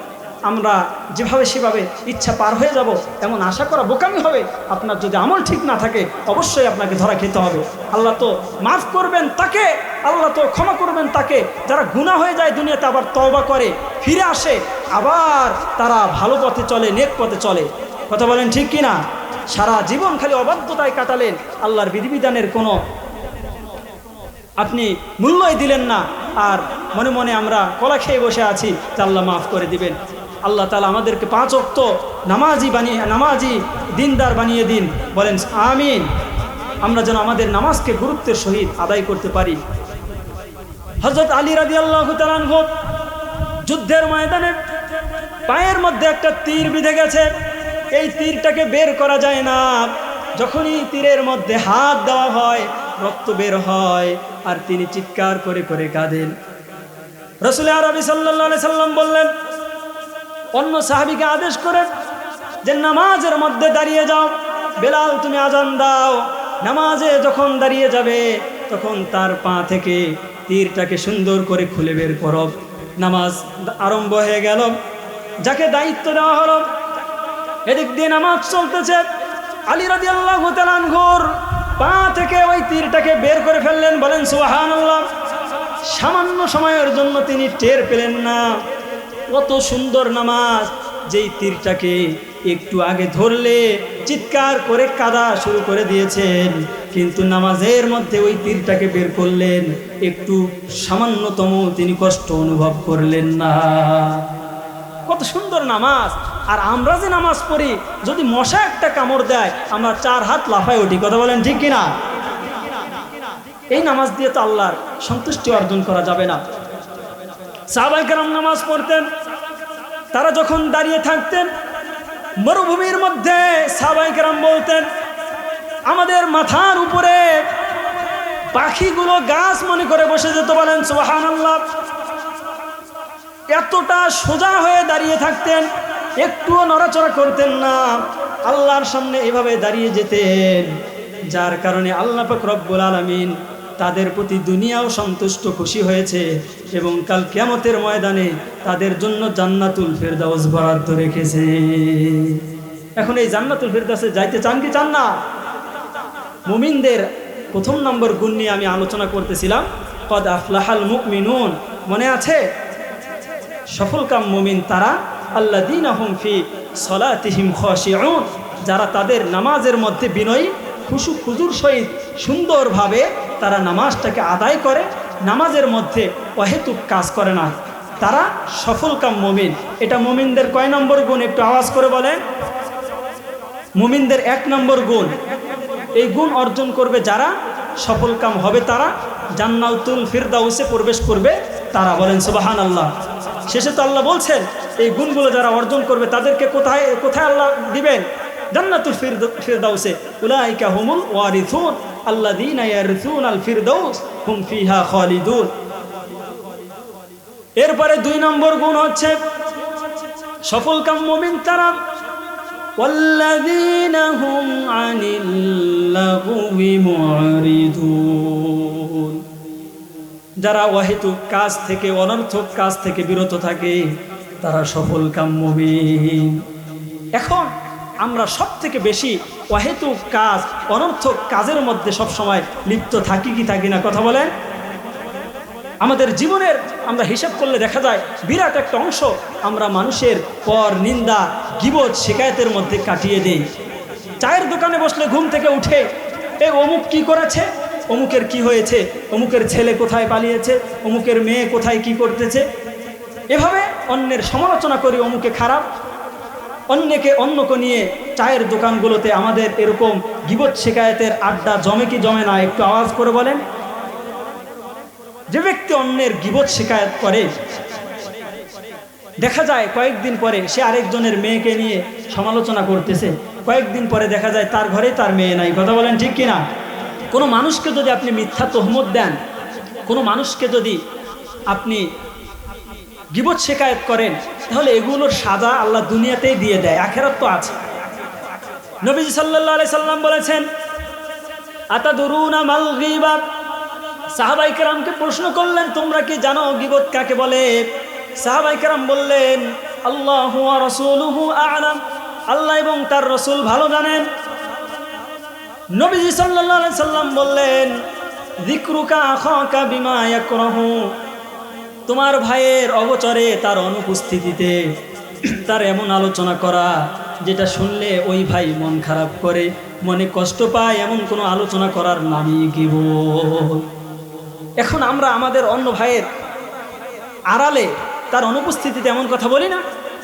আমরা যেভাবে সেভাবে ইচ্ছা পার হয়ে যাব এমন আশা করা বোকামি হবে। আপনার যদি আমল ঠিক না থাকে অবশ্যই আপনাকে ধরা খেতে হবে। আল্লাহ তো মাফ করবেন তাকে, আল্লাহ তো ক্ষমা করবেন তাকে যারা গুনাহ হয়ে যায় দুনিয়াতে আবার তওবা করে ফিরে আসে, আবার তারা ভালো পথে চলে, নেক পথে চলে। কথা বলেন ঠিক কিনা? সারা জীবন খালি অবাধ্যতায় কাটালেন, আল্লাহর বিধিবিধানের কোনো আপনি মূল্যই দিলেন না, আর মনে মনে আমরা কলা খেয়ে বসে আছি, তা আল্লাহ মাফ করে দিবেন। আল্লাহ তাআলা আমাদেরকে 5 ওয়াক্ত নামাজি দিনদার বানিয়ে দিন। বলেন আমিন। আমরা যেন আমাদের নামাজকে গুরুত্বের সহিত আদায় করতে পারি। হযরত আলী রাদিয়াল্লাহু তাআলা আনহু যুদ্ধের ময়দানে পায়ের মধ্যে একটা তীর বিঁধে গেছে, এই তীরটাকে বের করা যায় না। যখনই তীরের মধ্যে হাত দেওয়া হয় রক্ত বের হয়, আর তিনি চিৎকার করে করে কাঁদেন। রাসূল আরবি সাল্লাল্লাহু আলাইহি সাল্লাম বললেন, অন্য সাহাবীকে আদেশ করেন যে নামাজের মধ্যে দাঁড়িয়ে যাও, বেলাল তুমি আজান দাও। নামাজে যখন দাঁড়িয়ে যাবে তখন তার পা থেকে তীরটাকে সুন্দর করে খুলে বের করো। নামাজ আরম্ভ হয়ে গেল। যাকে দায়িত্ব দেওয়া হলো এদিক দিয়ে নামাজ চলতেছে, আলী রাদিয়াল্লাহু তাআলা আনহুর পা থেকে ওই তীরটাকে বের করে ফেললেন। বলেন সুবহানাল্লাহ। সামান্য সময়ের জন্য তিনি টের পেলেন না। কত সুন্দর নামাজ, যেই তীরটাকে একটু আগে ধরলে চিৎকার করে কাঁদা শুরু করে দিয়েছেন, কিন্তু নামাজের মধ্যে ওই তীরটাকে বের করলেন, একটু সামান্যতম তিনি কষ্ট অনুভব করলেন না। কত সুন্দর নামাজ। আর আমরা যে নামাজ পড়ি, যদি মশা একটা কামড় দেয় আমরা 4 হাত লাফায় উঠি। কথা বলেন ঠিক কিনা? এই নামাজ দিয়ে তো আল্লাহর সন্তুষ্টি অর্জন করা যাবে না। সাহাবায়ে কেরাম নামাজ পড়তেন, তারা যখন দাঁড়িয়ে থাকতেন মরুভূমির মধ্যে, সাহাবায়ে কেরাম বলতেন আমাদের মাথার উপরে পাখিগুলো গাছ মনে করে বসে যেত, বলেন সুবহানাল্লাহ। এতটা সোজা হয়ে দাঁড়িয়ে থাকতেন, একটুও নড়াচড়া করতেন না, আল্লাহর সামনে এভাবে দাঁড়িয়ে যেতেন, যার কারণে আল্লাহ পাক রব্বুল আলামিন তাদের প্রতি দুনিয়াও সন্তুষ্ট খুশি হয়েছে এবং কাল কিয়ামতের ময়দানে তাদের জন্য জান্নাতুল ফেরদাউস বরাদ্দ রেখেছে। এখন এই জান্নাতুল ফেরদাউসে যাইতে চান কি চান না? মুমিনদের প্রথম নম্বর গুণ নিয়ে আমি আলোচনা করতেছিলাম, কদ আফলাহাল মুমিনুন, মনে আছে? সফলকাম মুমিন তারা আল্লাযীনা হুম ফি সলাতিহিম খাশিউন, যারা তাদের নামাজের মধ্যে বিনয়ী খুশু খুজুর সহিত সুন্দরভাবে তারা নামাজটাকে আদায় করে, নামাজের মধ্যে অহেতুক কাজ করে না, তারা সফলকাম মুমিন। এটা মুমিনদের কয় নম্বর গুণ? একটু আওয়াজ করে বলেন। মুমিনদের 1 নম্বর গুণ। এই গুণ অর্জন করবে যারা, সফলকাম হবে তারা, জান্নাতুল ফিরদাউসে প্রবেশ করবে তারা, বলেন সুবহানাল্লাহ। শেষে তো আল্লাহ বলছেন এই গুণগুলো যারা অর্জন করবে তাদেরকে কোথায় কোথায় আল্লাহ দিবেন? জান্নাতুল ফিরদাউসে। উলাইকা হুমুল ওয়ারিসুন আল্লাযীনা ইয়ারসুনাল ফিরদাউস হুম ফিহা খালিদুন। এরপরে 2 নম্বর গুণ হচ্ছে সফলকাম মুমিন তারা ওয়াল্লাযীনা হুম আনিল লাগবি মুরিদুন, যারা অহেতুক কাজ থেকে, অনর্থক কাজ থেকে বিরত থাকে, তারা সফলকাম মুমিন। এখন আমরা সব থেকে বেশি অহেতুক কাজ, অনর্থক কাজের মধ্যে সব সময় লিপ্ত থাকি কি থাকি না? কথা বলেন। আমাদের জীবনের আমরা হিসাব করলে দেখা যায় বিরাট একটা অংশ আমরা মানুষের পর নিন্দা, গীবত, শিকায়তের মধ্যে কাটিয়ে দেই। চায়ের দোকানে বসলে ঘুম থেকে উঠে এ অমুক কি করেছে, অমুকের কি হয়েছে, অমুকের ছেলে কোথায় পালিয়েছে, অমুকের মেয়ে কোথায় কি করতেছে, এভাবে অন্যের সমালোচনা করি, অমুকে খারাপ। অন্যকে নিয়ে চায়ের দোকানগুলোতে আমাদের এরকম গীবত শিকায়তের আড্ডা জমে কি জমে না? একটু আওয়াজ করে বলেন। যে ব্যক্তি অন্যের গীবত শিকায়ত করে, দেখা যায় কয়েকদিন পরে সে আরেকজনের মেয়েকে নিয়ে সমালোচনা করতেছে, কয়েকদিন পরে দেখা যায় তার ঘরে তার মেয়ে নাই। কথা বলেন ঠিক কিনা? কোনো মানুষকে যদি আপনি মিথ্যা তহমত দেন, কোনো মানুষকে যদি আপনি গীবত শিকায়ত করেন, তাহলে এগুলোর সাজা আল্লাহ দুনিয়াতেই দিয়ে দেয়, আখিরাত তো আছে। নবীজি সাল্লাল্লাহু আলাইহি সাল্লাম বলেছেন, আতাদুরুনা মাল গীবা। সাহাবায়ে কেরামকে প্রশ্ন করলেন, তোমরা কি জানো গীবত কাকে বলে? সাহাবায়ে কেরাম বললেন, আল্লাহু ওয়া রাসূলুহু আ'লাম, আল্লাহ এবং তার রাসূল ভালো জানেন। নবীজি সাল্লাল্লাহু আলাইহি সাল্লাম বললেন, যিকরুকা আখাকা বিমা ইয়াকরাহু, তোমার ভাইয়ের অগোচরে, তার অনুপস্থিতিতে তার এমন আলোচনা করা যেটা শুনলে ওই ভাই মন খারাপ করে, মনে কষ্ট পায়, এমন কোনো আলোচনা করার নামই গীবত। এখন আমরা আমাদের অন্য ভাইয়ের আড়ালে, তার অনুপস্থিতিতে এমন কথা বলি না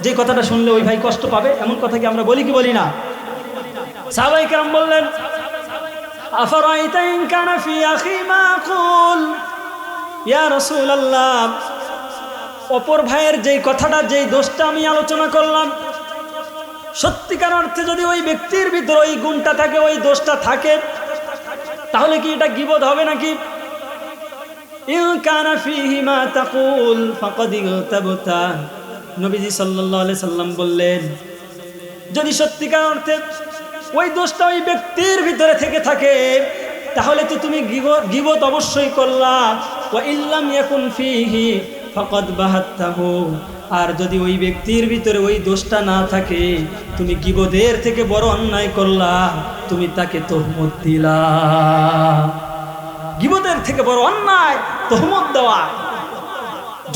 যে কথাটা শুনলে ওই ভাই কষ্ট পাবে? এমন কথা কি আমরা বলি কি বলি না? সাহাবায়ে কেরাম বললেন, আফারাইতা ইন কানা ফি আখি মা আকুল, ইয়া রাসূলুল্লাহ, অপর ভাইয়ের যেই কথাটা, যেই দোষটা আমি আলোচনা করলাম, সত্যিকার অর্থে যদি ওই ব্যক্তির ভিতরে ওই গুণটা থাকে, ওই দোষটা থাকে, তাহলে কি এটা গীবত হবে নাকি? ইন কানা ফীহি মা তাকুল ফাকাদ ইগতাবতা। নবীজি সাল্লাল্লাহু আলাইহি সাল্লাম বললেন, যদি সত্যিকার অর্থে ওই দোষটা ওই ব্যক্তির ভিতরে থেকে থাকে, তাহলে তো তুমি গীবত অবশ্যই করলা। ওয়া ইল্লাম ইয়াকুন ফীহি ফাকাদ বাহাত্তাহু, আর যদি ওই ব্যক্তির ভিতরে ওই দোষটা না থাকে, তুমি গীবতের থেকে বড় অন্যায় করলা, তুমি তাকে তহমত দিলা। গীবতের থেকে বড় অন্যায় তহমত দেওয়া।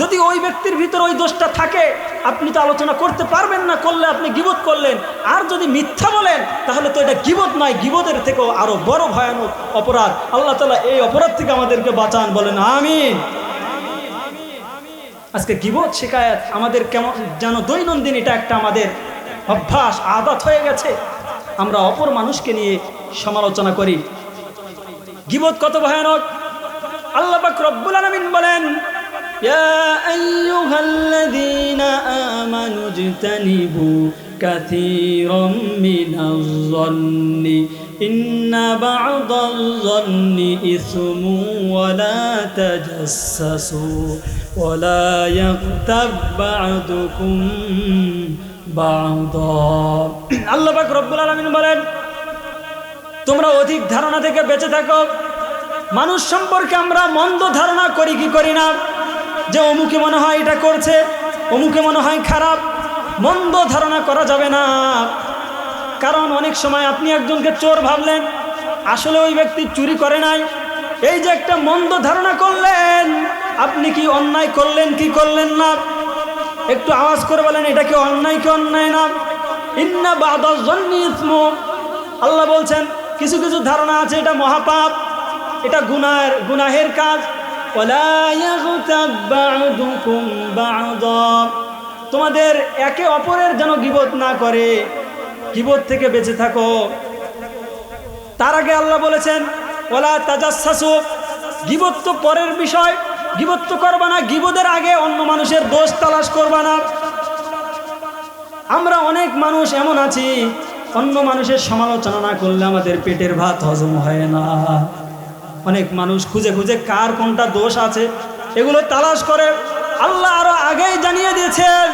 যদি ওই ব্যক্তির ভিতরে ওই দোষটা থাকে, আপনি তো আলোচনা করতে পারবেন না, করলে আপনি গীবত করলেন। আর যদি মিথ্যা বলেন, তাহলে তো এটা গীবত নয়, গীবতের থেকেও আরো বড় ভয়ানক অপরাধ। আল্লাহ তাআলা এই অপরাধ থেকে আমাদেরকে বাঁচান, বলেন আমিন। আজকে গীবত শিকায়ত আমাদের কেমন যেন দৈনন্দিন, এটা একটা আমাদের অভ্যাস, আদত হয়ে গেছে। আমরা অপর মানুষকে নিয়ে সমালোচনা করি। গীবত কত ভয়ানক! আল্লাহ পাক রব্বুল আলামিন বলেন, ইয়া আইয়ুহাল্লাযীনা আমানু ইজতানিবু كثيرا من الظن إن بعض الظن إثم ولا تجسسوا ولا يغتب بعضكم بعضا আল্লাহ পাক রব্বুল আলামিন বলেন তোমরা অধিক ধারণা থেকে বেঁচে থাকো। মানুষ সম্পর্কে আমরা মন্দ ধারণা করি কি করি না, যে অমুকে মনে হয় এটা করছে, অমুকে মনে হয় খারাপ। মন্দ ধারণা করা যাবে না, কারণ অনেক সময় আপনি একজনকে চোর ভাবলেন, আসলে ওই ব্যক্তি চুরি করে নাই। এই যে একটা মন্দ ধারণা করলেন, আপনি কি অন্যায় করলেন কি করলেন না? একটু আওয়াজ করে বলেন এটা কি অন্যায় কি অন্যায় না? ইন্না বা'দাজ যন্নি ইসমু, আল্লাহ বলছেন কিছু কিছু ধারণা আছে এটা মহাপাপ, এটা গুনাহের কাজ। ওয়ালা ইয়াগতাব বা'দুকুম বা'দা, তোমাদের একে অপরের যেন গীবত না করে, গীবত থেকে বেঁচে থাকো। তার আগে আল্লাহ বলেছেন ওয়ালা তাজাসসু, গীবত তো পরের বিষয়, গীবত তো করবা না, গীবতের আগে অন্য মানুষের দোষ তালাশ করবা না। আমরা অনেক মানুষ এমন আছি, অন্য মানুষের সমালোচনা না করলে আমাদের পেটের ভাত হজম হয় না। অনেক মানুষ খুঁজে খুঁজে কার কোনটা দোষ আছে এগুলো তালাশ করে। আল্লাহ আরো আগেই জানিয়ে দিয়েছেন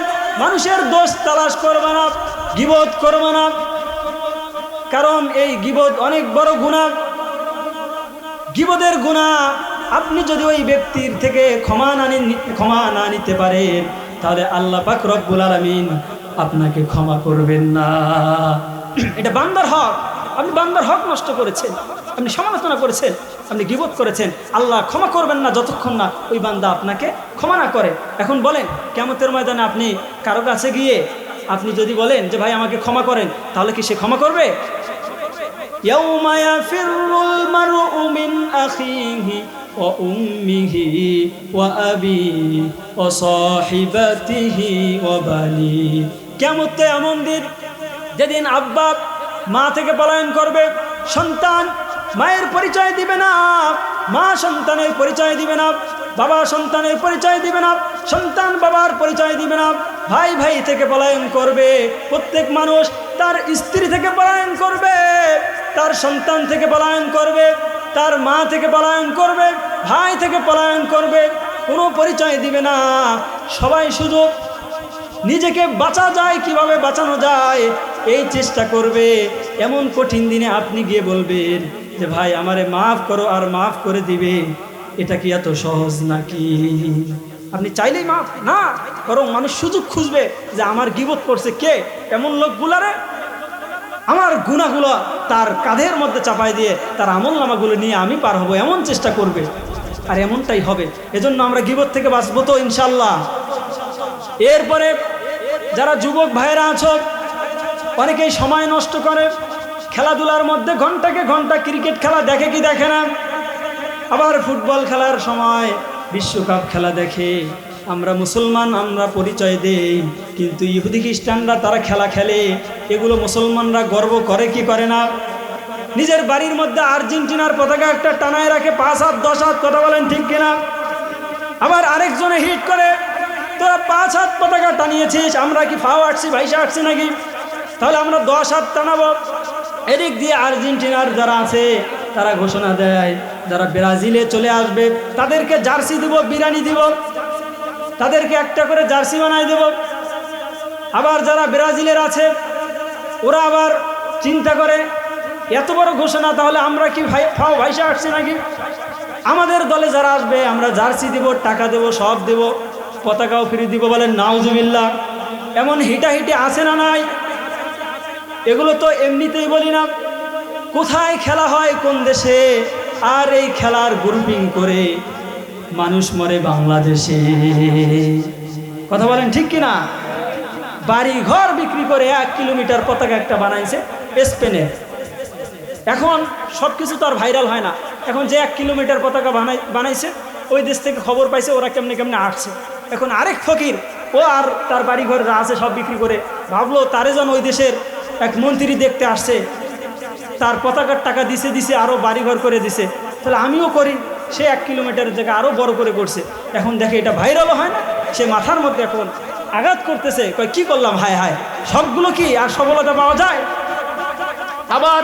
মানুষের দোষ তালাশ করবে না, গীবত করবে না, কারণ এই গীবত অনেক বড় গুনাহ। গীবতের গুনাহ আপনি যদি ওই ব্যক্তির থেকে ক্ষমা না নিতে পারেন, তাহলে আল্লাহ পাক রব্বুল আলামিন আপনাকে ক্ষমা করবেন না। এটা বান্দার হক, আপনি বান্দার হক নষ্ট করেছেন, আপনি সমালোচনা করেছেন, আপনি গীবত করেছেন, আল্লাহ ক্ষমা করবেন না যতক্ষণ না ওই বান্দা আপনাকে ক্ষমা না করে। এখন বলেন কিয়ামতের ময়দানে আপনি কারো কাছে গিয়ে আপনি যদি বলেন যে ভাই আমাকে ক্ষমা করেন, তাহলে কি সে ক্ষমা করবে? ইয়াউমা ইয়াফিরুল মারউ মিন আখিহি ওয়া উম্মিহি ওয়া আবিহি ওয়া সাহিবাতিহি ওয়া বানি, কিয়ামত এমন দিন যেদিন আব্বা মা থেকে পলায়ন করবে, সন্তান মায়ের পরিচয় দিবে না, মা সন্তানের পরিচয় দিবে না, বাবা সন্তানের পরিচয় দিবে না, সন্তান বাবার পরিচয় দিবে না, ভাই ভাই থেকে পলায়ন করবে। প্রত্যেক মানুষ তার স্ত্রী থেকে পলায়ন করবে, তার সন্তান থেকে পলায়ন করবে, তার মা থেকে পলায়ন করবে, ভাই থেকে পলায়ন করবে, কোনো পরিচয় দিবে না। সবাই শুধু নিজেকে বাঁচা যায়, কিভাবে বাঁচানো যায় এই চেষ্টা করবে। এমন কঠিন দিনে আপনি গিয়ে বলবেন যে ভাই আমারে মাফ করো, আর মাফ করে দিবে, এটা কি এত সহজ নাকি? আপনি চাইলেই মাফ না, বরং মানুষ সুযোগ খুঁজবে যে আমার গীবত করছে কে, এমন লোকগুলারে আমার গুনাহগুলো তার কাঁধের মধ্যে চাপাই দিয়ে তার আমলনামাগুলো নিয়ে আমি পার হব, এমন চেষ্টা করবে। আর এমনটাই হবে। এজন্য আমরা গীবত থেকে বাঁচবো তো ইনশাল্লাহ। এরপরে যারা যুবক ভাইরা আছো, অনেকেই সময় নষ্ট করে খেলাধুলার মধ্যে, ঘন্টাকে ঘন্টা ক্রিকেট খেলা দেখে কি দেখে না, আবার ফুটবল খেলার সময় বিশ্বকাপ খেলা দেখে। আমরা মুসলমান, আমরা পরিচয় দেই, কিন্তু ইহুদি খ্রিস্টানরা তারা খেলা খেলে, এগুলো মুসলমানরা গর্ব করে কি করে না? নিজের বাড়ির মধ্যে আর্জেন্টিনার পতাকা একটা টানায় রাখে 5 হাত 10 হাত, কথা বলেন ঠিক কিনা? আবার আরেকজনে হিট করে তোরা 5 হাত পতাকা টানিয়েছিস, আমরা কি ফাও আটছি ভাইসা আটছি নাকি? তাহলে আমরা 10 হাত টানাবো। এদিক দিয়ে আর্জেন্টিনার যারা আছে তারা ঘোষণা দেয় যারা ব্রাজিলে চলে আসবে তাদেরকে জার্সি দিব, বিরিয়ানি দিব, তাদেরকে একটা করে জার্সি বানাই দেব। আবার যারা ব্রাজিলের আছে ওরা আবার চিন্তা করে এত বড় ঘোষণা, তাহলে আমরা কি ফাও ভাইসা আসছি নাকি? আমাদের দলে যারা আসবে আমরা জার্সি দিব, টাকা দেব, সব দেব, পতাকাও ফিরিয়ে দিব। বলেন নাউজুবিল্লাহ। এমন হিটাহিটি আছে না নাই? এগুলো তো এমনিতেই বলি না, কোথায় খেলা হয় কোন দেশে, আর এই খেলার গ্রুপিং করে মানুষ মরে বাংলাদেশে, কথা বলেন ঠিক কিনা? বাড়ি ঘর বিক্রি করে 1 কিলোমিটার পতাকা একটা বানাইছে স্পেনে। এখন সব কিছু তো আর ভাইরাল হয় না, এখন যে 1 কিলোমিটার পতাকা বানাইছে ওই দেশ থেকে খবর পাইছে ওরা কেমনে কেমনে আসছে। এখন আরেক ফকির ও আর তার বাড়ি ঘর যা আছে সব বিক্রি করে ভাবলো তারে যেন ওই দেশের এক মন্ত্রী দেখতে আসছে, তার পতাকার টাকা দিছে আরও বাড়িঘর করে দিছে, তাহলে আমিও করি। সে 1 কিলোমিটারের জায়গায় আরও বড় করে করছে। এখন দেখে এটা ভাইরালও হয় না, সে মাথার মধ্যে এখন আঘাত করতেছে, কয় কি করলাম, হায় হায়, সবগুলো কি আর সফলতা পাওয়া যায়? আবার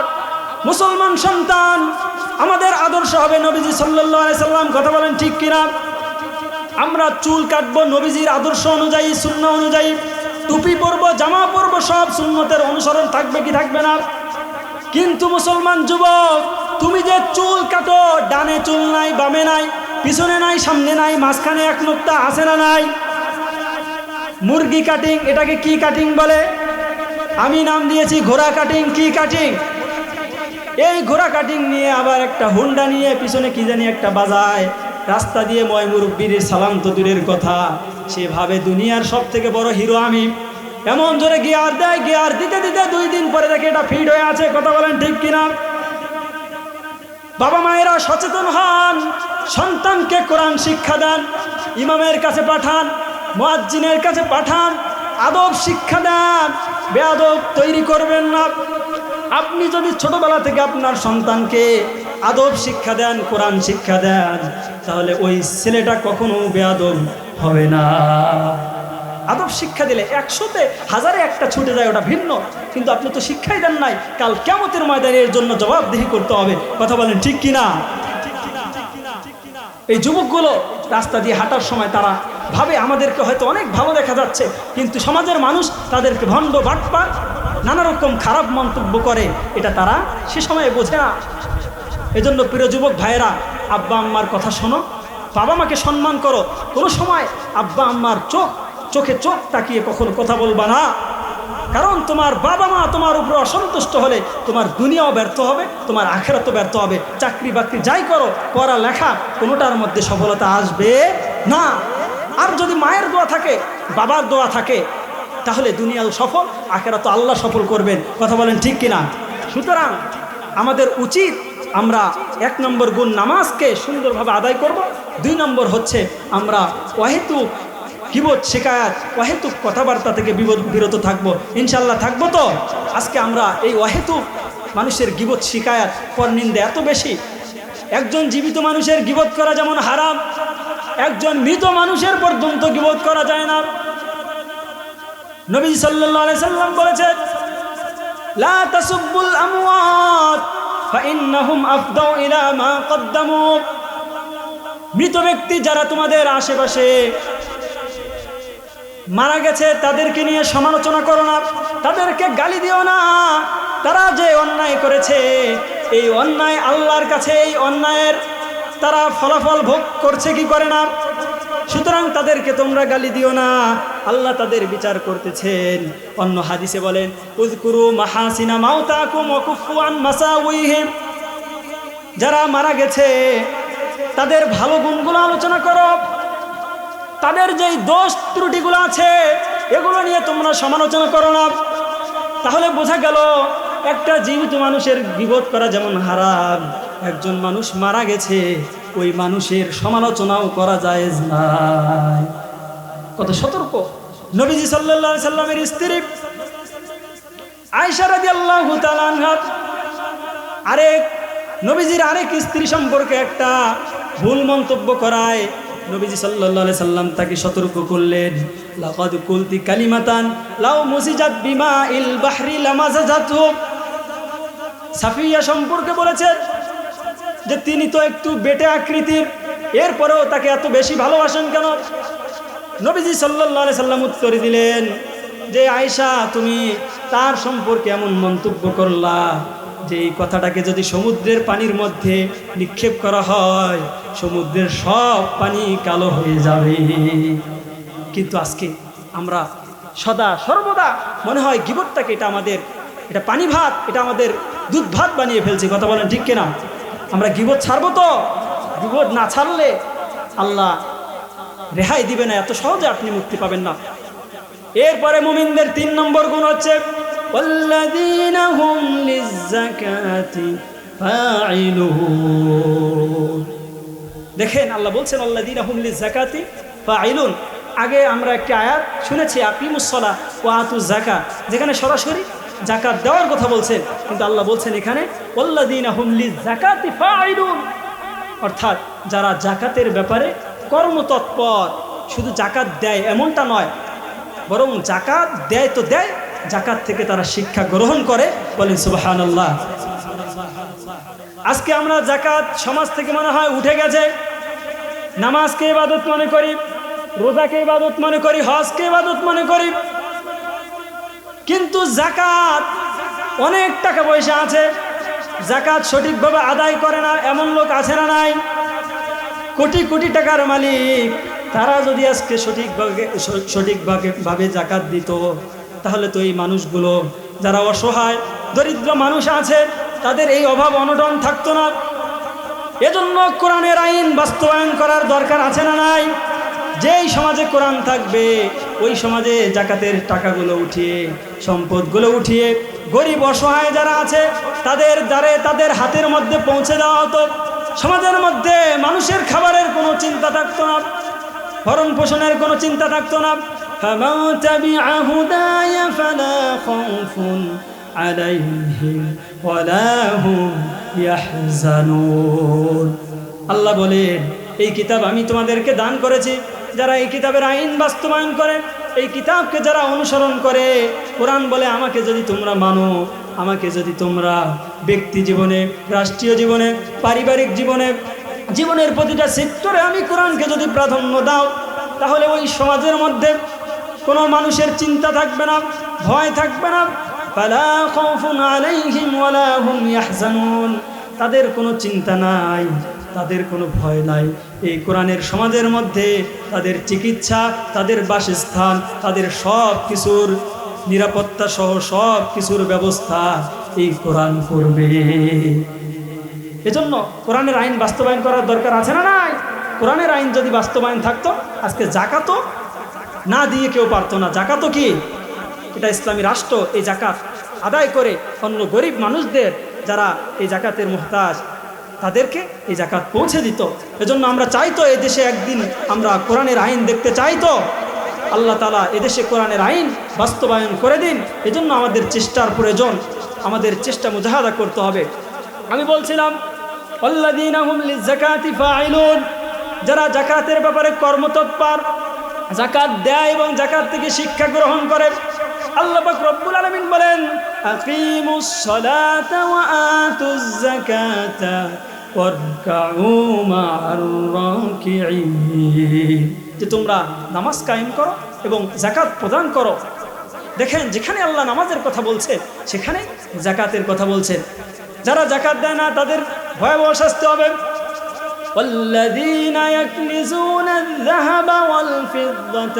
মুসলমান সন্তান আমাদের আদর্শ হবে নবীজি সাল্লাল্লাহু আলাইহি সাল্লাম, কথা বলেন ঠিক কিনা? আমরা চুল কাটবো নবীজির আদর্শ অনুযায়ী, সুন্নাহ অনুযায়ী, টুপি পরবো, জামা পরবো, সব সুন্নতের অনুসরণ থাকবে কি থাকবে না? কিন্তু মুসলমান যুবক, তুমি যে চুল কাটো, ডানে চুল নাই, বামে নাই, পিছনে নাই, সামনে নাই, মাঝখানে এক নোক্তা আছে না নাই? মুরগি কাটিং, এটাকে কি কাটিং বলে? আমি নাম দিয়েছি ঘোড়া কাটিং। কি কাটিং? এই ঘোড়া কাটিং নিয়ে আবার একটা হুন্ডা নিয়ে পিছনে কি জানি একটা বাজায়, রাস্তা দিয়ে ময় মুরব্বির সালাম তো দূরের কথা, সেভাবে দুনিয়ার সব থেকে বড় হিরো আমি, এমন জোরে গিয়ার দেয়, গিয়ার দিতে দিতে 2 দিন পরে দেখে এটা ফিট হয়ে আছে, কথা বলেন ঠিক কিনা? বাবা মায়েরা সচেতন হন, সন্তানকে কোরআন শিক্ষা দেন, ইমামের কাছে পাঠান, মুয়াজ্জিনের কাছে পাঠান, আদব শিক্ষা দেন, বেয়াদব তৈরি করবেন না। আপনি যদি ছোটবেলা থেকে আপনার সন্তানকে আদব শিক্ষা দেন, কোরআন শিক্ষা দেন, তাহলে ওই ছেলেটা কখনো বেয়াদব হবে না। আদব শিক্ষা দিলে 100তে 1000-এ একটা ছুটে যায়, ওটা ভিন্ন, কিন্তু আপনি তো শিক্ষাই দেন নাই, কাল কিয়ামতের ময়দানে এর জন্য জবাবদিহি করতে হবে, কথা বলেন ঠিক কিনা? এই যুবকগুলো রাস্তা দিয়ে হাঁটার সময় তারা ভাবে আমাদেরকে হয়তো অনেক ভালো দেখা যাচ্ছে, কিন্তু সমাজের মানুষ তাদেরকে ভণ্ড, বাটপার, নানা রকম খারাপ মন্তব্য করে, এটা তারা সে সময়ে বোঝে না। এজন্য প্রিয় যুবক ভাইয়েরা, আব্বা আম্মার কথা শোনো, বাবা মাকে সম্মান করো, কোনো সময় আব্বা আম্মার চোখে চোখ তাকিয়ে কখনো কথা বলবা না, কারণ তোমার বাবা মা তোমার উপর অসন্তুষ্ট হলে তোমার দুনিয়াও ব্যর্থ হবে, তোমার আখিরাতও ব্যর্থ হবে। চাকরি বাকরি যাই করো, পড়ালেখা, কোনোটার মধ্যে সফলতা আসবে না। আর যদি মায়ের দোয়া থাকে, বাবার দোয়া থাকে, তাহলে দুনিয়াও সফল, আখিরাত আল্লাহ সফল করবেন, কথা বলেন ঠিক কিনা? সুতরাং আমাদের উচিত আমরা 1 নম্বর গুণ নামাজকে সুন্দরভাবে আদায় করব, 2 নম্বর হচ্ছে আমরা অহেতুক গীবত, শিকায়াত, অহেতুক কথাবার্তা থেকে বিরত থাকবো। ইনশাল্লাহ থাকবো তো? আজকে আমরা এই অহেতুক মানুষের গীবত, শিকায়াত, পরনিন্দা এত বেশি। একজন জীবিত মানুষের গীবত করা যেমন হারাম, একজন মৃত মানুষের পর্যন্ত গীবত করা যায় না। নবী সাল্লাল্লাহু আলাইহি সাল্লাম বলেছেন, লা তাসুব্বুল আমওয়াত ফাইন্নাহুম আফদাউ ইলা মা কদ্দামু। মৃত ব্যক্তি যারা তোমাদের আশেপাশে মারা গেছে, তাদেরকে নিয়ে সমালোচনা করো না, তাদেরকে গালি দিও না। তারা যে অন্যায় করেছে, এই অন্যায় আল্লাহর কাছে, এই অন্যায়ের তারা ফলাফল ভোগ করছে কি করে না, সুতরাং তাদেরকে তোমরা গালি দিও না, আল্লাহ তাদের বিচার করতেছেন। অন্য হাদিসে বলেন, উযকুরু মাহাসিনা মাউতাকুম ওয়া কুফু আন মাসাউইহিম। যারা মারা গেছে তাদের ভালো গুণগুলো আলোচনা করো, তাদের যেই দোষ ত্রুটিগুলো আছে এগুলো নিয়ে তোমরা সমালোচনা করো না। তাহলে বোঝা গেল একটা জীবিত মানুষের গীবত করা যেমন হারাম, একজন মানুষ মারা গেছে ওই মানুষের সমালোচনাও করা জায়েজ নাই। কত সতর্ক! নবীজি সাল্লাল্লাহু আলাইহি সাল্লামের স্ত্রী আয়েশা রাদিয়াল্লাহু তাআলা আনহা নবীজির আরেক স্ত্রী সম্পর্কে একটা ভুল মন্তব্য করায় নবীজি সাল্লাল্লাহু আলাইহি সাল্লাম তাকে সতর্ক করলেন, লাকাদ কুলতি কালিমাতান লাউ মুসিজাত বিমাইল বাহরি লামাজাজাতহু। সাফিয়া সম্পর্কে বলেছেন যে তিনি তো একটু বেটে আকৃতির, এরপরেও তাকে এত বেশি ভালোবাসেন কেন? নবীজি সাল্লাল্লাহু আলাইহি সাল্লাম উত্তর দিলেন যে আয়েশা, তুমি তার সম্পর্কে এমন মন্তব্য করলা যে এই কথাটাকে যদি সমুদ্রের পানির মধ্যে নিক্ষেপ করা হয়, সমুদ্রের সব পানি কালো হয়ে যাবে। কিন্তু আজকে আমরা সদা সর্বদা মনে হয় গীবতটাকে এটা পানি ভাত, এটা আমাদের দুধ ভাত বানিয়ে ফেলছি, কথা বলেন ঠিক কিনা? আমরা গীবত ছাড়বো তো? গীবত না ছাড়লে আল্লাহ রেহাই দিবে না, এত সহজে আপনি মুক্তি পাবেন না। এরপরে মুমিনদের 3 নম্বর গুণ হচ্ছে ওয়াল্লাযীনা হুম লিয-যাকাতি ফাঈলুন। দেখেন আল্লাহ বলছেন ওয়াল্লাযীনা হুম লিয-যাকাতি ফাঈলুন। আগে আমরা একটা আয়াত শুনেছি, আকিমুস সালাহ ওয়া আতুজ যাকাত, যেখানে সরাসরি যাকাত দেওয়ার কথা বলছেন, কিন্তু আল্লাহ বলছেন এখানে ওয়াল্লাযীনা হুম লিয-যাকাতি ফাঈলুন, অর্থাৎ যারা যাকাতের ব্যাপারে কর্মতৎপর। শুধু যাকাত দেয় এমনটা নয়, বরং জাকাত দেয় তো দেয়, জাকাত থেকে তারা শিক্ষা গ্রহণ করে। বলেন সুবহানাল্লাহ। আজকে আমরা জাকাত সমাজ থেকে মনে হয় উঠে গেছে। নামাজকে ইবাদত মনে করি, রোজাকে ইবাদত মনে করি, হজকে ইবাদত মনে করি, কিন্তু জাকাত, অনেক টাকা পয়সা আছে, জাকাত সঠিকভাবে আদায় করে না এমন লোক আছে না নাই? কোটি কোটি টাকার মালিক, তারা যদি আজকে সঠিকভাবে জাকাত দিত, তাহলে তো এই মানুষগুলো যারা অসহায় দরিদ্র মানুষ আছে, তাদের এই অভাব অনটন থাকতো না। এজন্য কোরআনের আইন বাস্তবায়ন করার দরকার আছে না নাই? যেই সমাজে কোরআন থাকবে ওই সমাজে জাকাতের টাকাগুলো উঠিয়ে, সম্পদগুলো উঠিয়ে গরিব অসহায় যারা আছে তাদের দ্বারে, তাদের হাতের মধ্যে পৌঁছে দেওয়া হতো। সমাজের মধ্যে মানুষের খাবারের কোনো চিন্তা থাকতো না, ভরণ পোষণের কোনো চিন্তা থাকতো না। ফামান তাবিআ হুদায়া ফালা খাউফুন আলাইহিম ওয়ালা হুম ইয়াহজানুন। আল্লাহ বলেন, এই কিতাব আমি তোমাদেরকে দান করেছি, যারা এই কিতাবের আইন বাস্তবায়ন করে, এই কিতাবকে যারা অনুসরণ করে, কোরআন বলে আমাকে যদি তোমরা মানো, আমাকে যদি তোমরা ব্যক্তি জীবনে, রাষ্ট্রীয় জীবনে, পারিবারিক জীবনে, জীবনের প্রতিটা সেক্টরে আমি কোরআনকে যদি প্রাধান্য দাও, তাহলে ওই সমাজের মধ্যে কোনো মানুষের চিন্তা থাকবে না, ভয় থাকবে না। ফালা খাউফুন আলাইহিম ওয়ালা হুম ইয়াহজানুন। তাদের কোনো চিন্তা নাই, তাদের কোনো ভয় নাই। এই কোরআনের সমাজের মধ্যে তাদের চিকিৎসা, তাদের বাসস্থান, তাদের সব কিছুর নিরাপত্তা সহ সব কিছুর ব্যবস্থা এই কোরআন করবে। এজন্য কোরআনের আইন বাস্তবায়ন করার দরকার আছে না নাই? কোরআনের আইন যদি বাস্তবায়ন থাকতো, আজকে জাকাতও না দিয়ে কেউ পারতো না। জাকাতও কি? এটা ইসলামী রাষ্ট্র এই জাকাত আদায় করে অন্য গরিব মানুষদের, যারা এই জাকাতের মুহতাজ, তাদেরকে এই জাকাত পৌঁছে দিত। এজন্য আমরা চাইতো এদেশে একদিন আমরা কোরআনের আইন দেখতে চাইতো। আল্লাহ তাআলা এদেশে কোরআনের আইন বাস্তবায়ন করে দিন। এজন্য আমাদের চেষ্টার প্রয়োজন, আমাদের চেষ্টা মুজাহাদা করতে হবে। আমি বলছিলাম আল্লাযীনা হুম লিযাকাতি ফাঈলুন, যারা জাকাতের ব্যাপারে কর্মতৎপর, জাকাত দেয় এবং জাকাত থেকে শিক্ষা গ্রহণ করে। আল্লাহ পাক রব্বুল আলামিন বলেন, আকিমুস সালাতা ওয়া আতুজ যাকাতা ওয়ারকাউ মা'আর রাকিঈন, যে তোমরা নামাজ কায়েম করো এবং জাকাত প্রদান করো। দেখেন, যেখানে আল্লাহ নামাজের কথা বলছে সেখানে জাকাতের কথা বলছেন। যারা জাকাত দেয় না তাদের ভয়াবহ শাস্তি হবে। والذين يكنزون الذهب والفضة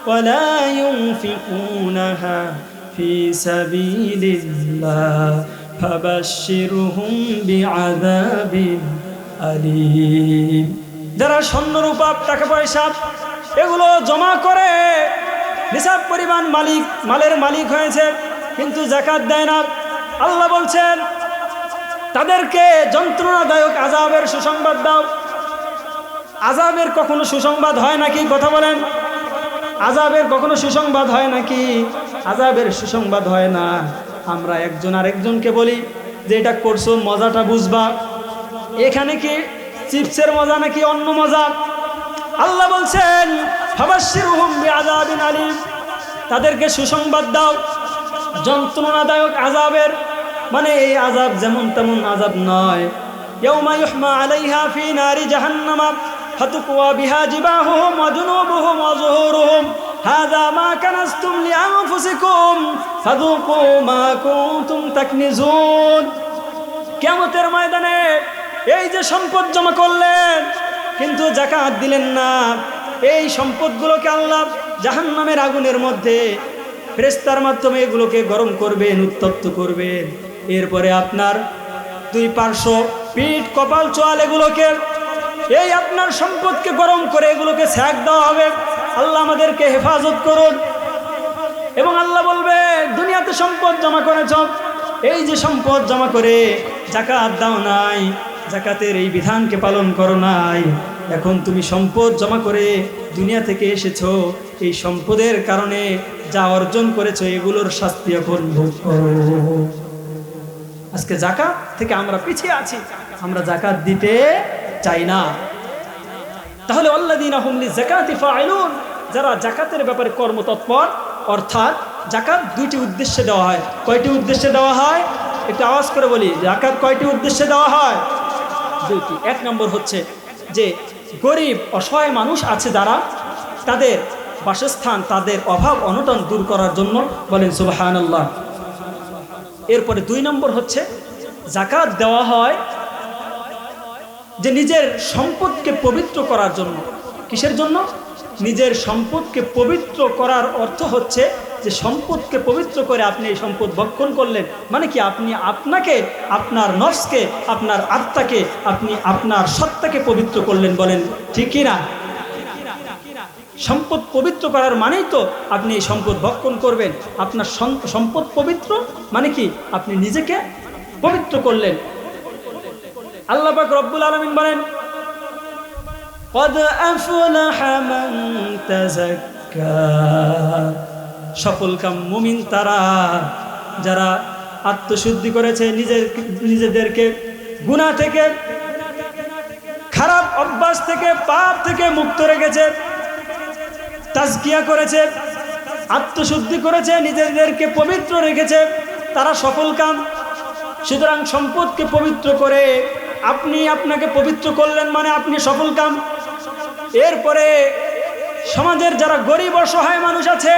ولا ينفقونها في سبيل الله فبشرهم بعذاب أليم। যারা স্বর্ণ রূপা টাকা পয়সা এগুলো জমা করে নিসাব পরিমাণ মালের মালিক হয়েছে, কিন্তু জাকাত দেয় না, আল্লাহ বলছেন তাদেরকে যন্ত্রণাদায়ক আযাবের সুসংবাদ দাও। আযাবের কখনো সুসংবাদ হয় নাকি? কথা বলেন, আযাবের কখনো সুসংবাদ হয় নাকি? আযাবের সুসংবাদ হয় না। আমরা একজন আরেকজনকে বলি যে এটা করছো, মজাটা বুঝবা। এখানে কি চিপসের মজা নাকি অন্য মজা? আল্লাহ বলছেন ফাবাশশিরহুম বিআযাবিন আলীম, তাদেরকে সুসংবাদ দাও যন্ত্রণাদায়ক আযাবের। মানে এই আযাব যেমন তেমন আযাব নয়। ইয়াউমা ইউহমা আলাইহা ফি নারি জাহান্নাম ফাতুকওয়া বিহা জিবাহুহুম ওয়া জুনুবুহুম ওয়া যুহুরুহুম হাযা মা কানাসতুম লিআনফুসিকুম ফাযুকু মা কুনতুম তাকনিজুন। কিয়ামতের ময়দানে এই যে সম্পদ জমা করলেন কিন্তু যাকাত দিলেন না, এই সম্পদগুলোকে আল্লাহ জাহান্নামের আগুনের মধ্যে ফেরেশতার মাধ্যমে এগুলোকে গরম করবেন, উত্তপ্ত করবেন। এরপরে আপনার দুই পার্শ্ব, পিঠ, কপাল, চোয়াল এগুলোকে, এই আপনার সম্পদকে গরম করে এগুলোকে সেক দেওয়া হবে। আল্লাহ আমাদেরকে হেফাজত করুন। এবং আল্লাহ বলবে দুনিয়াতে সম্পদ জমা করেছ, এই যে সম্পদ জমা করে জাকাত দাও নাই, জাকাতের এই বিধানকে পালন করো নাই, এখন তুমি সম্পদ জমা করে দুনিয়া থেকে এসেছো, এই সম্পদের কারণে যা অর্জন করেছো এগুলোর শাস্তি এখন ভোগ করো। আজকে জাকাত থেকে আমরা পিছিয়ে আছি, আমরা জাকাত দিতে চাই না। তাহলে আল্লাযীনা হুম লিযাকাতি ফাঈলুন, যারা জাকাতের ব্যাপারে কর্মতৎপর, অর্থাৎ যাকাত দুইটি উদ্দেশ্যে দেওয়া হয়। কয়টি উদ্দেশ্যে দেওয়া হয়? একটু আওয়াজ করে বলি, যাকাত কয়টি উদ্দেশ্যে দেওয়া হয়? দুইটি। এক নম্বর হচ্ছে যে গরিব অসহায় মানুষ আছে যারা, তাদের বাসস্থান, তাদের অভাব অনটন দূর করার জন্য, বলেন সুবহানাল্লাহ। এরপরে দুই নম্বর হচ্ছে যাকাত দেওয়া হয় যে নিজের সম্পদকে পবিত্র করার জন্য। কিসের জন্য? নিজের সম্পদকে পবিত্র করার অর্থ হচ্ছে যে সম্পদকে পবিত্র করে আপনি এই সম্পদ ভক্ষণ করলেন, মানে কি আপনি আপনাকে, আপনার নফসকে, আপনার আত্মাকে, আপনি আপনার সত্তাকে পবিত্র করলেন, বলেন ঠিক কি না? সম্পদ পবিত্র করার মানেই তো আপনি এই সম্পদ ভক্ষণ করবেন। আপনার সম্পদ পবিত্র মানে কি আপনি নিজেকে পবিত্র করলেন। আল্লাহ পাক রব্বুল আলামিন বলেন, قد أفلح من تزكى, সফলকাম মুমিন তারা যারা আত্মশুদ্ধি করেছে, নিজেদেরকে গুনাহ থেকে, খারাপ অভ্যাস থেকে, পাপ থেকে মুক্ত রেখেছে, তাজকিয়া করেছে, আত্মশুদ্ধি করেছে, নিজেদেরকে পবিত্র রেখেছে, তারা সফলকাম। সুতরাং সম্পদকে পবিত্র করে আপনি আপনাকে পবিত্র করলেন মানে আপনি সফলকাম। এরপরে সমাজের যারা গরিব অসহায় মানুষ আছে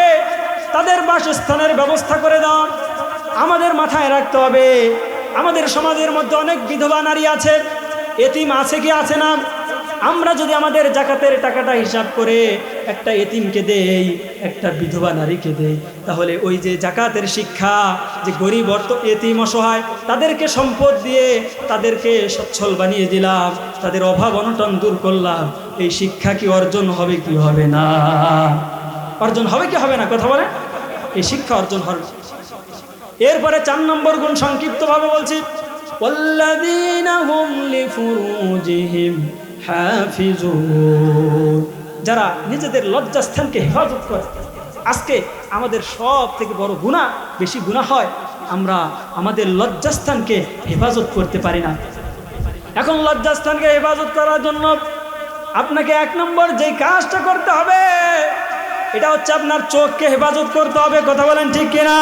তাদের বাসস্থানের ব্যবস্থা করে দাও। আমাদের মাথায় রাখতে হবে আমাদের সমাজের মধ্যে অনেক বিধবা নারী আছে, এতিম আছে কি আছে না? আমরা যদি আমাদের যাকাতের টাকাটা হিসাব করে একটা এতিমকে দেই, একটা বিধবা নারীকে দেই, তাহলে ওই যে যাকাতের শিক্ষা, যে গরিব এতিম অসহায় তাদেরকে সম্পদ দিয়ে তাদেরকে সচ্ছল বানিয়ে দিলাম, তাদের অভাব অনটন দূর করলাম, এই শিক্ষা কি অর্জন হবে কি হবে না? অর্জন হবে কি হবে না? কথা বলে, এই শিক্ষা অর্জন হবে। এরপরে 4 নম্বর গুণ সংক্ষিপ্তভাবে বলছি, ওয়াল্লাযীনা হুম লিফুরুজিহিম হাফিজুন, যারা নিজেদের লজ্জাস্থানকে হেফাজত করে। আজকে আমাদের সব থেকে বড় গুনাহ, বেশি গুনাহ হয় আমরা আমাদের লজ্জাস্থানকে হেফাজত করতে পারি না। এখন লজ্জাস্থানকে হেফাজত করার জন্য আপনাকে 1 নম্বর যেই কাজটা করতে হবে এটা হচ্ছে আপনার চোখকে হেফাজত করতে হবে। কথা বলেন ঠিক কিনা?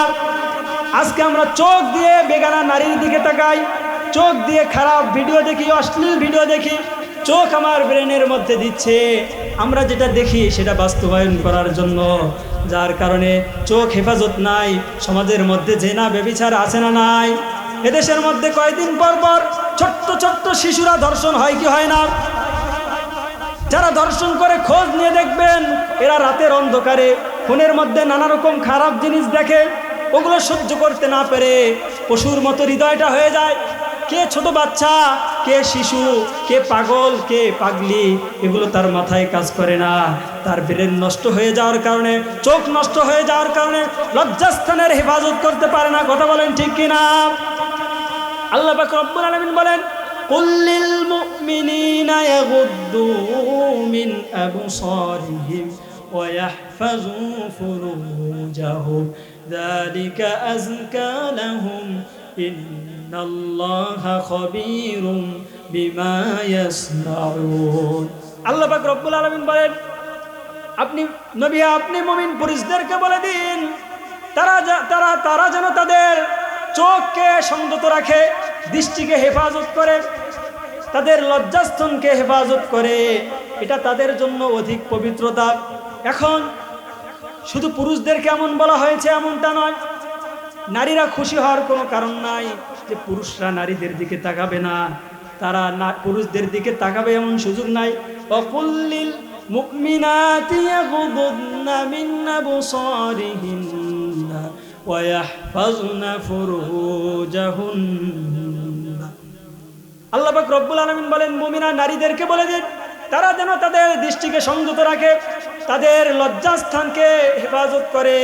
আজকে আমরা চোখ দিয়ে বেগানা নারীর দিকে তাকাই, চোখ দিয়ে খারাপ ভিডিও দেখি, অশ্লীল ভিডিও দেখি, চোখ আমার ব্রেনের মধ্যে দিচ্ছে আমরা যেটা দেখি সেটা বাস্তবায়ন করার জন্য, যার কারণে চোখ হেফাজত নাই। সমাজের মধ্যে জেনা ব্যভিচার আছে না নাই? এদেশের মধ্যে কয়েকদিন পর পর ছোট্ট ছোট্ট শিশুরা ধর্ষণ হয় কি হয় না? যারা ধর্ষণ করে খোঁজ নিয়ে দেখবেন এরা রাতের অন্ধকারে ফোনের মধ্যে নানা রকম খারাপ জিনিস দেখে, ওগুলো সহ্য করতে না পেরে পশুর মতো হৃদয়টা হয়ে যায়। কে ছোট বাচ্চা, কে শিশু, কে পাগল, কে পাগলি, এগুলো তার মাথায় কাজ করে না। তার ব্রেন নষ্ট হয়ে যাওয়ার কারণে, চোখ নষ্ট হয়ে যাওয়ার কারণে লজ্জাস্থানের হেফাজত করতে পারে না। কথা বলেন ঠিক কিনা? আল্লাহ পাক রব্বুল আলামিন বলেন, কুল্লিল মুমিনিনা ইয়াগুদ্দু মিন আবসারিহিম ওয়া ইয়াহফাযু ফুরুজাহুম যালিকা আযকা লাহুম ইন্নাল্লাহা খাবীরুম বিমা ইয়াসনাউন। আল্লাহ পাক রব্বুল আলামিন বলেন, আপনি নবী, আপনি মুমিন পুরুষদেরকে বলে দিন তারা যেন তাদের চোখকে সংযত রাখে, দৃষ্টিকে হেফাজত করে, তাদের লজ্জাস্থানকে হেফাজত করে, এটা তাদের জন্য অধিক পবিত্রতা। এখন শুধু পুরুষদেরকে এমন বলা হয়েছে এমনটা নয়, নারীরা খুশি হওয়ার কোনো কারণ নাই যে পুরুষরা নারীদের দিকে তাকাবে না, তারা পুরুষদের দিকে তাকাবে এমন সুযোগ নাই। ওয়াকুল্লিল মুমিনাতি ইয়াগুদুদনা মিন আবসারিহিন্না ওয়া ইয়াহফাযনা ফুরুজাহুন্না। আল্লাহ পাক রব্বুল আলামিন বলেন, মুমিনা নারীদেরকে বলে দিন তারা যেন তাদের দৃষ্টিকে সংযত রাখে, তাদের লজ্জাস্থানকে হেফাজত করে,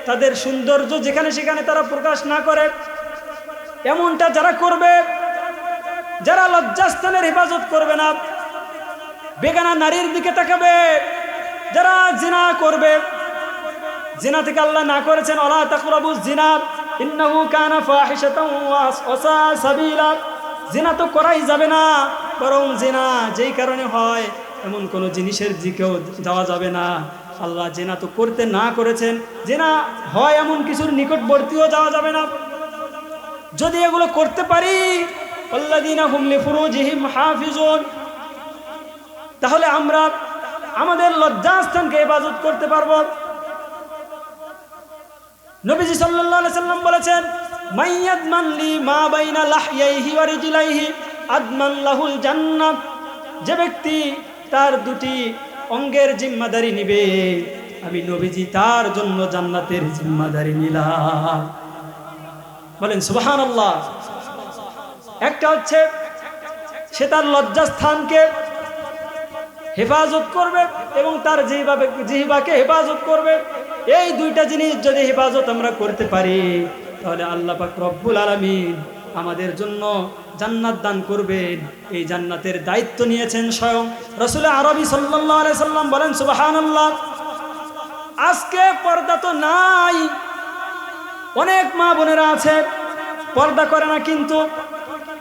তাদের সৌন্দর্য যেখানে সেখানে তারা প্রকাশ না করে। এমনটা যারা করবে, যারা লজ্জাস্থানের হেফাজত করবে না, বেগানা নারীর দিকে তাকাবে, যারা জিনা করবে, জিনা থেকে আল্লাহ না করেছেন ওয়ালা তাকরাবুজ জিনা ইন্নাহু কানা ফাহিশাতান ওয়া আসা সাবিলা। জিনা তো করাই যাবে না, বরং জিনা যেই কারণে হয় এমন কোনো জিনিসের দিকেও যাওয়া যাবে না। আল্লাহ জেনা তো করতে না করেছেন, জেনা হয় এমন কিছুর নিকটবর্তীও যাওয়া যাবে না। যদি এগুলো করতে পারি, আল্লাযীনা হুম লিফুরুজিহিম হাফিজুন, তাহলে আমরা আমাদের লজ্জাস্থানকে হেফাজত করতে পারবো। নবীজি সাল্লাল্লাহু আলাইহি সাল্লাম বলেছেন, মাইয়াদমান লি মা বাইনা লাহইয়াইহি ওয়া রিজলাইহি আদমান লাহুল জান্নাহ। যে ব্যক্তি তার দুটি অঙ্গের জিম্মাদারি নিবে, আমি নবীজি তার জন্য জান্নাতের জিম্মাদারি নিলাম। বলেন সুবহানাল্লাহ। একটা হচ্ছে সে তার লজ্জাস্থানকে হেফাজত করবে এবং তার জিহ্বাকে হেফাজত করবে। এই দুইটা জিনিস যদি হেফাজত আমরা করতে পারি, তাহলে আল্লাহ পাক রব্বুল আলামিন আমাদের জন্য জান্নাত দান করবেন। এই জান্নাতের দায়িত্ব নিয়েছেন স্বয়ং রাসূল আরবি সাল্লাল্লাহু আলাইহি সাল্লাম। বলেন সুবহানাল্লাহ। আজকে পর্দা তো নাই, অনেক মা বোনেরা আছে পর্দা করে না, কিন্তু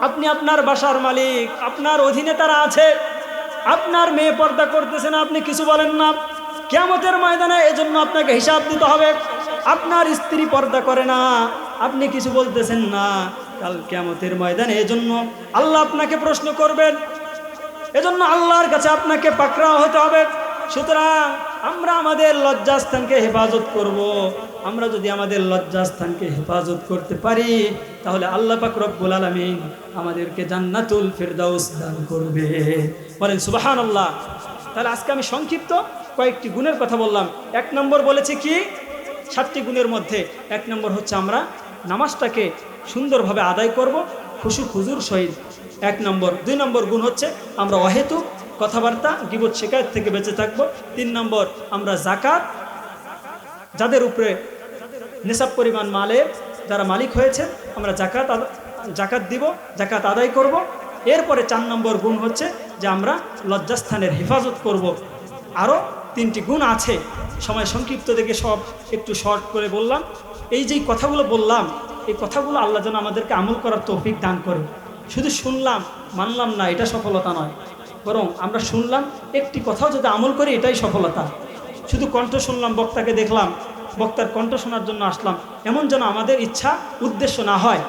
আপনি আপনার বাসার মালিক, আপনার অধীনে তারা আছে, আপনার মেয়ে পর্দা করতেছে না, আপনি কিছু বলেন না। কিয়ামতের ময়দানে এজন্য আপনাকে হিসাব দিতে হবে। আপনার স্ত্রী পর্দা করে না, আপনি কিছু বলতেছেন না, কাল কিয়ামতের ময়দানে এজন্য আল্লাহ আপনাকে প্রশ্ন করবেন। এজন্য আল্লাহর কাছে আপনাকে পাকড়াও হতে হবে। সুতরাং আমরা আমাদের লজ্জাস্থানকে হেফাজত করব। আমরা যদি আমাদের লজ্জাস্থানকে হেফাজত করতে পারি, তাহলে আল্লাহ পাক রব্বুল আলামিন আমাদেরকে জান্নাতুল ফিরদাউস দান করবে। বলেন সুবহানাল্লাহ। তাহলে আজকে আমি সংক্ষিপ্ত কয়েকটি গুণের কথা বললাম। 1 নম্বর বলেছি কি, 7টি গুণের মধ্যে 1 নম্বর হচ্ছে আমরা নামাজটাকে সুন্দরভাবে আদায় করব খুশু খুজুর সহিত। 1 নম্বর। 2 নম্বর গুণ হচ্ছে আমরা অহেতুক কথাবার্তা গীবত শিকায়ত থেকে বেঁচে থাকব। 3 নম্বর আমরা যাকাত, যাদের উপরে নিসাব পরিমাণ মালের যারা মালিক হয়েছেন, আমরা যাকাত দিব, যাকাত আদায় করব। এরপরে 4 নম্বর গুণ হচ্ছে যে আমরা লজ্জাস্থানের হেফাজত করব। আরও 3টি গুণ আছে, সময় সংক্ষিপ্ত দেখে সব একটু শর্ট করে বললাম। এই যে কথাগুলো বললাম, এই কথাগুলো আল্লাহ যেন আমাদেরকে আমল করার তৌফিক দান করে। শুধু শুনলাম মানলাম না, এটা সফলতা নয়, বরং আমরা শুনলাম একটি কথাও যদি আমল করি, এটাই সফলতা। শুধু কণ্ঠ শুনলাম, বক্তাকে দেখলাম, বক্তার কণ্ঠ শোনার জন্য আসলাম, এমন যেন আমাদের ইচ্ছা উদ্দেশ্য না হয়।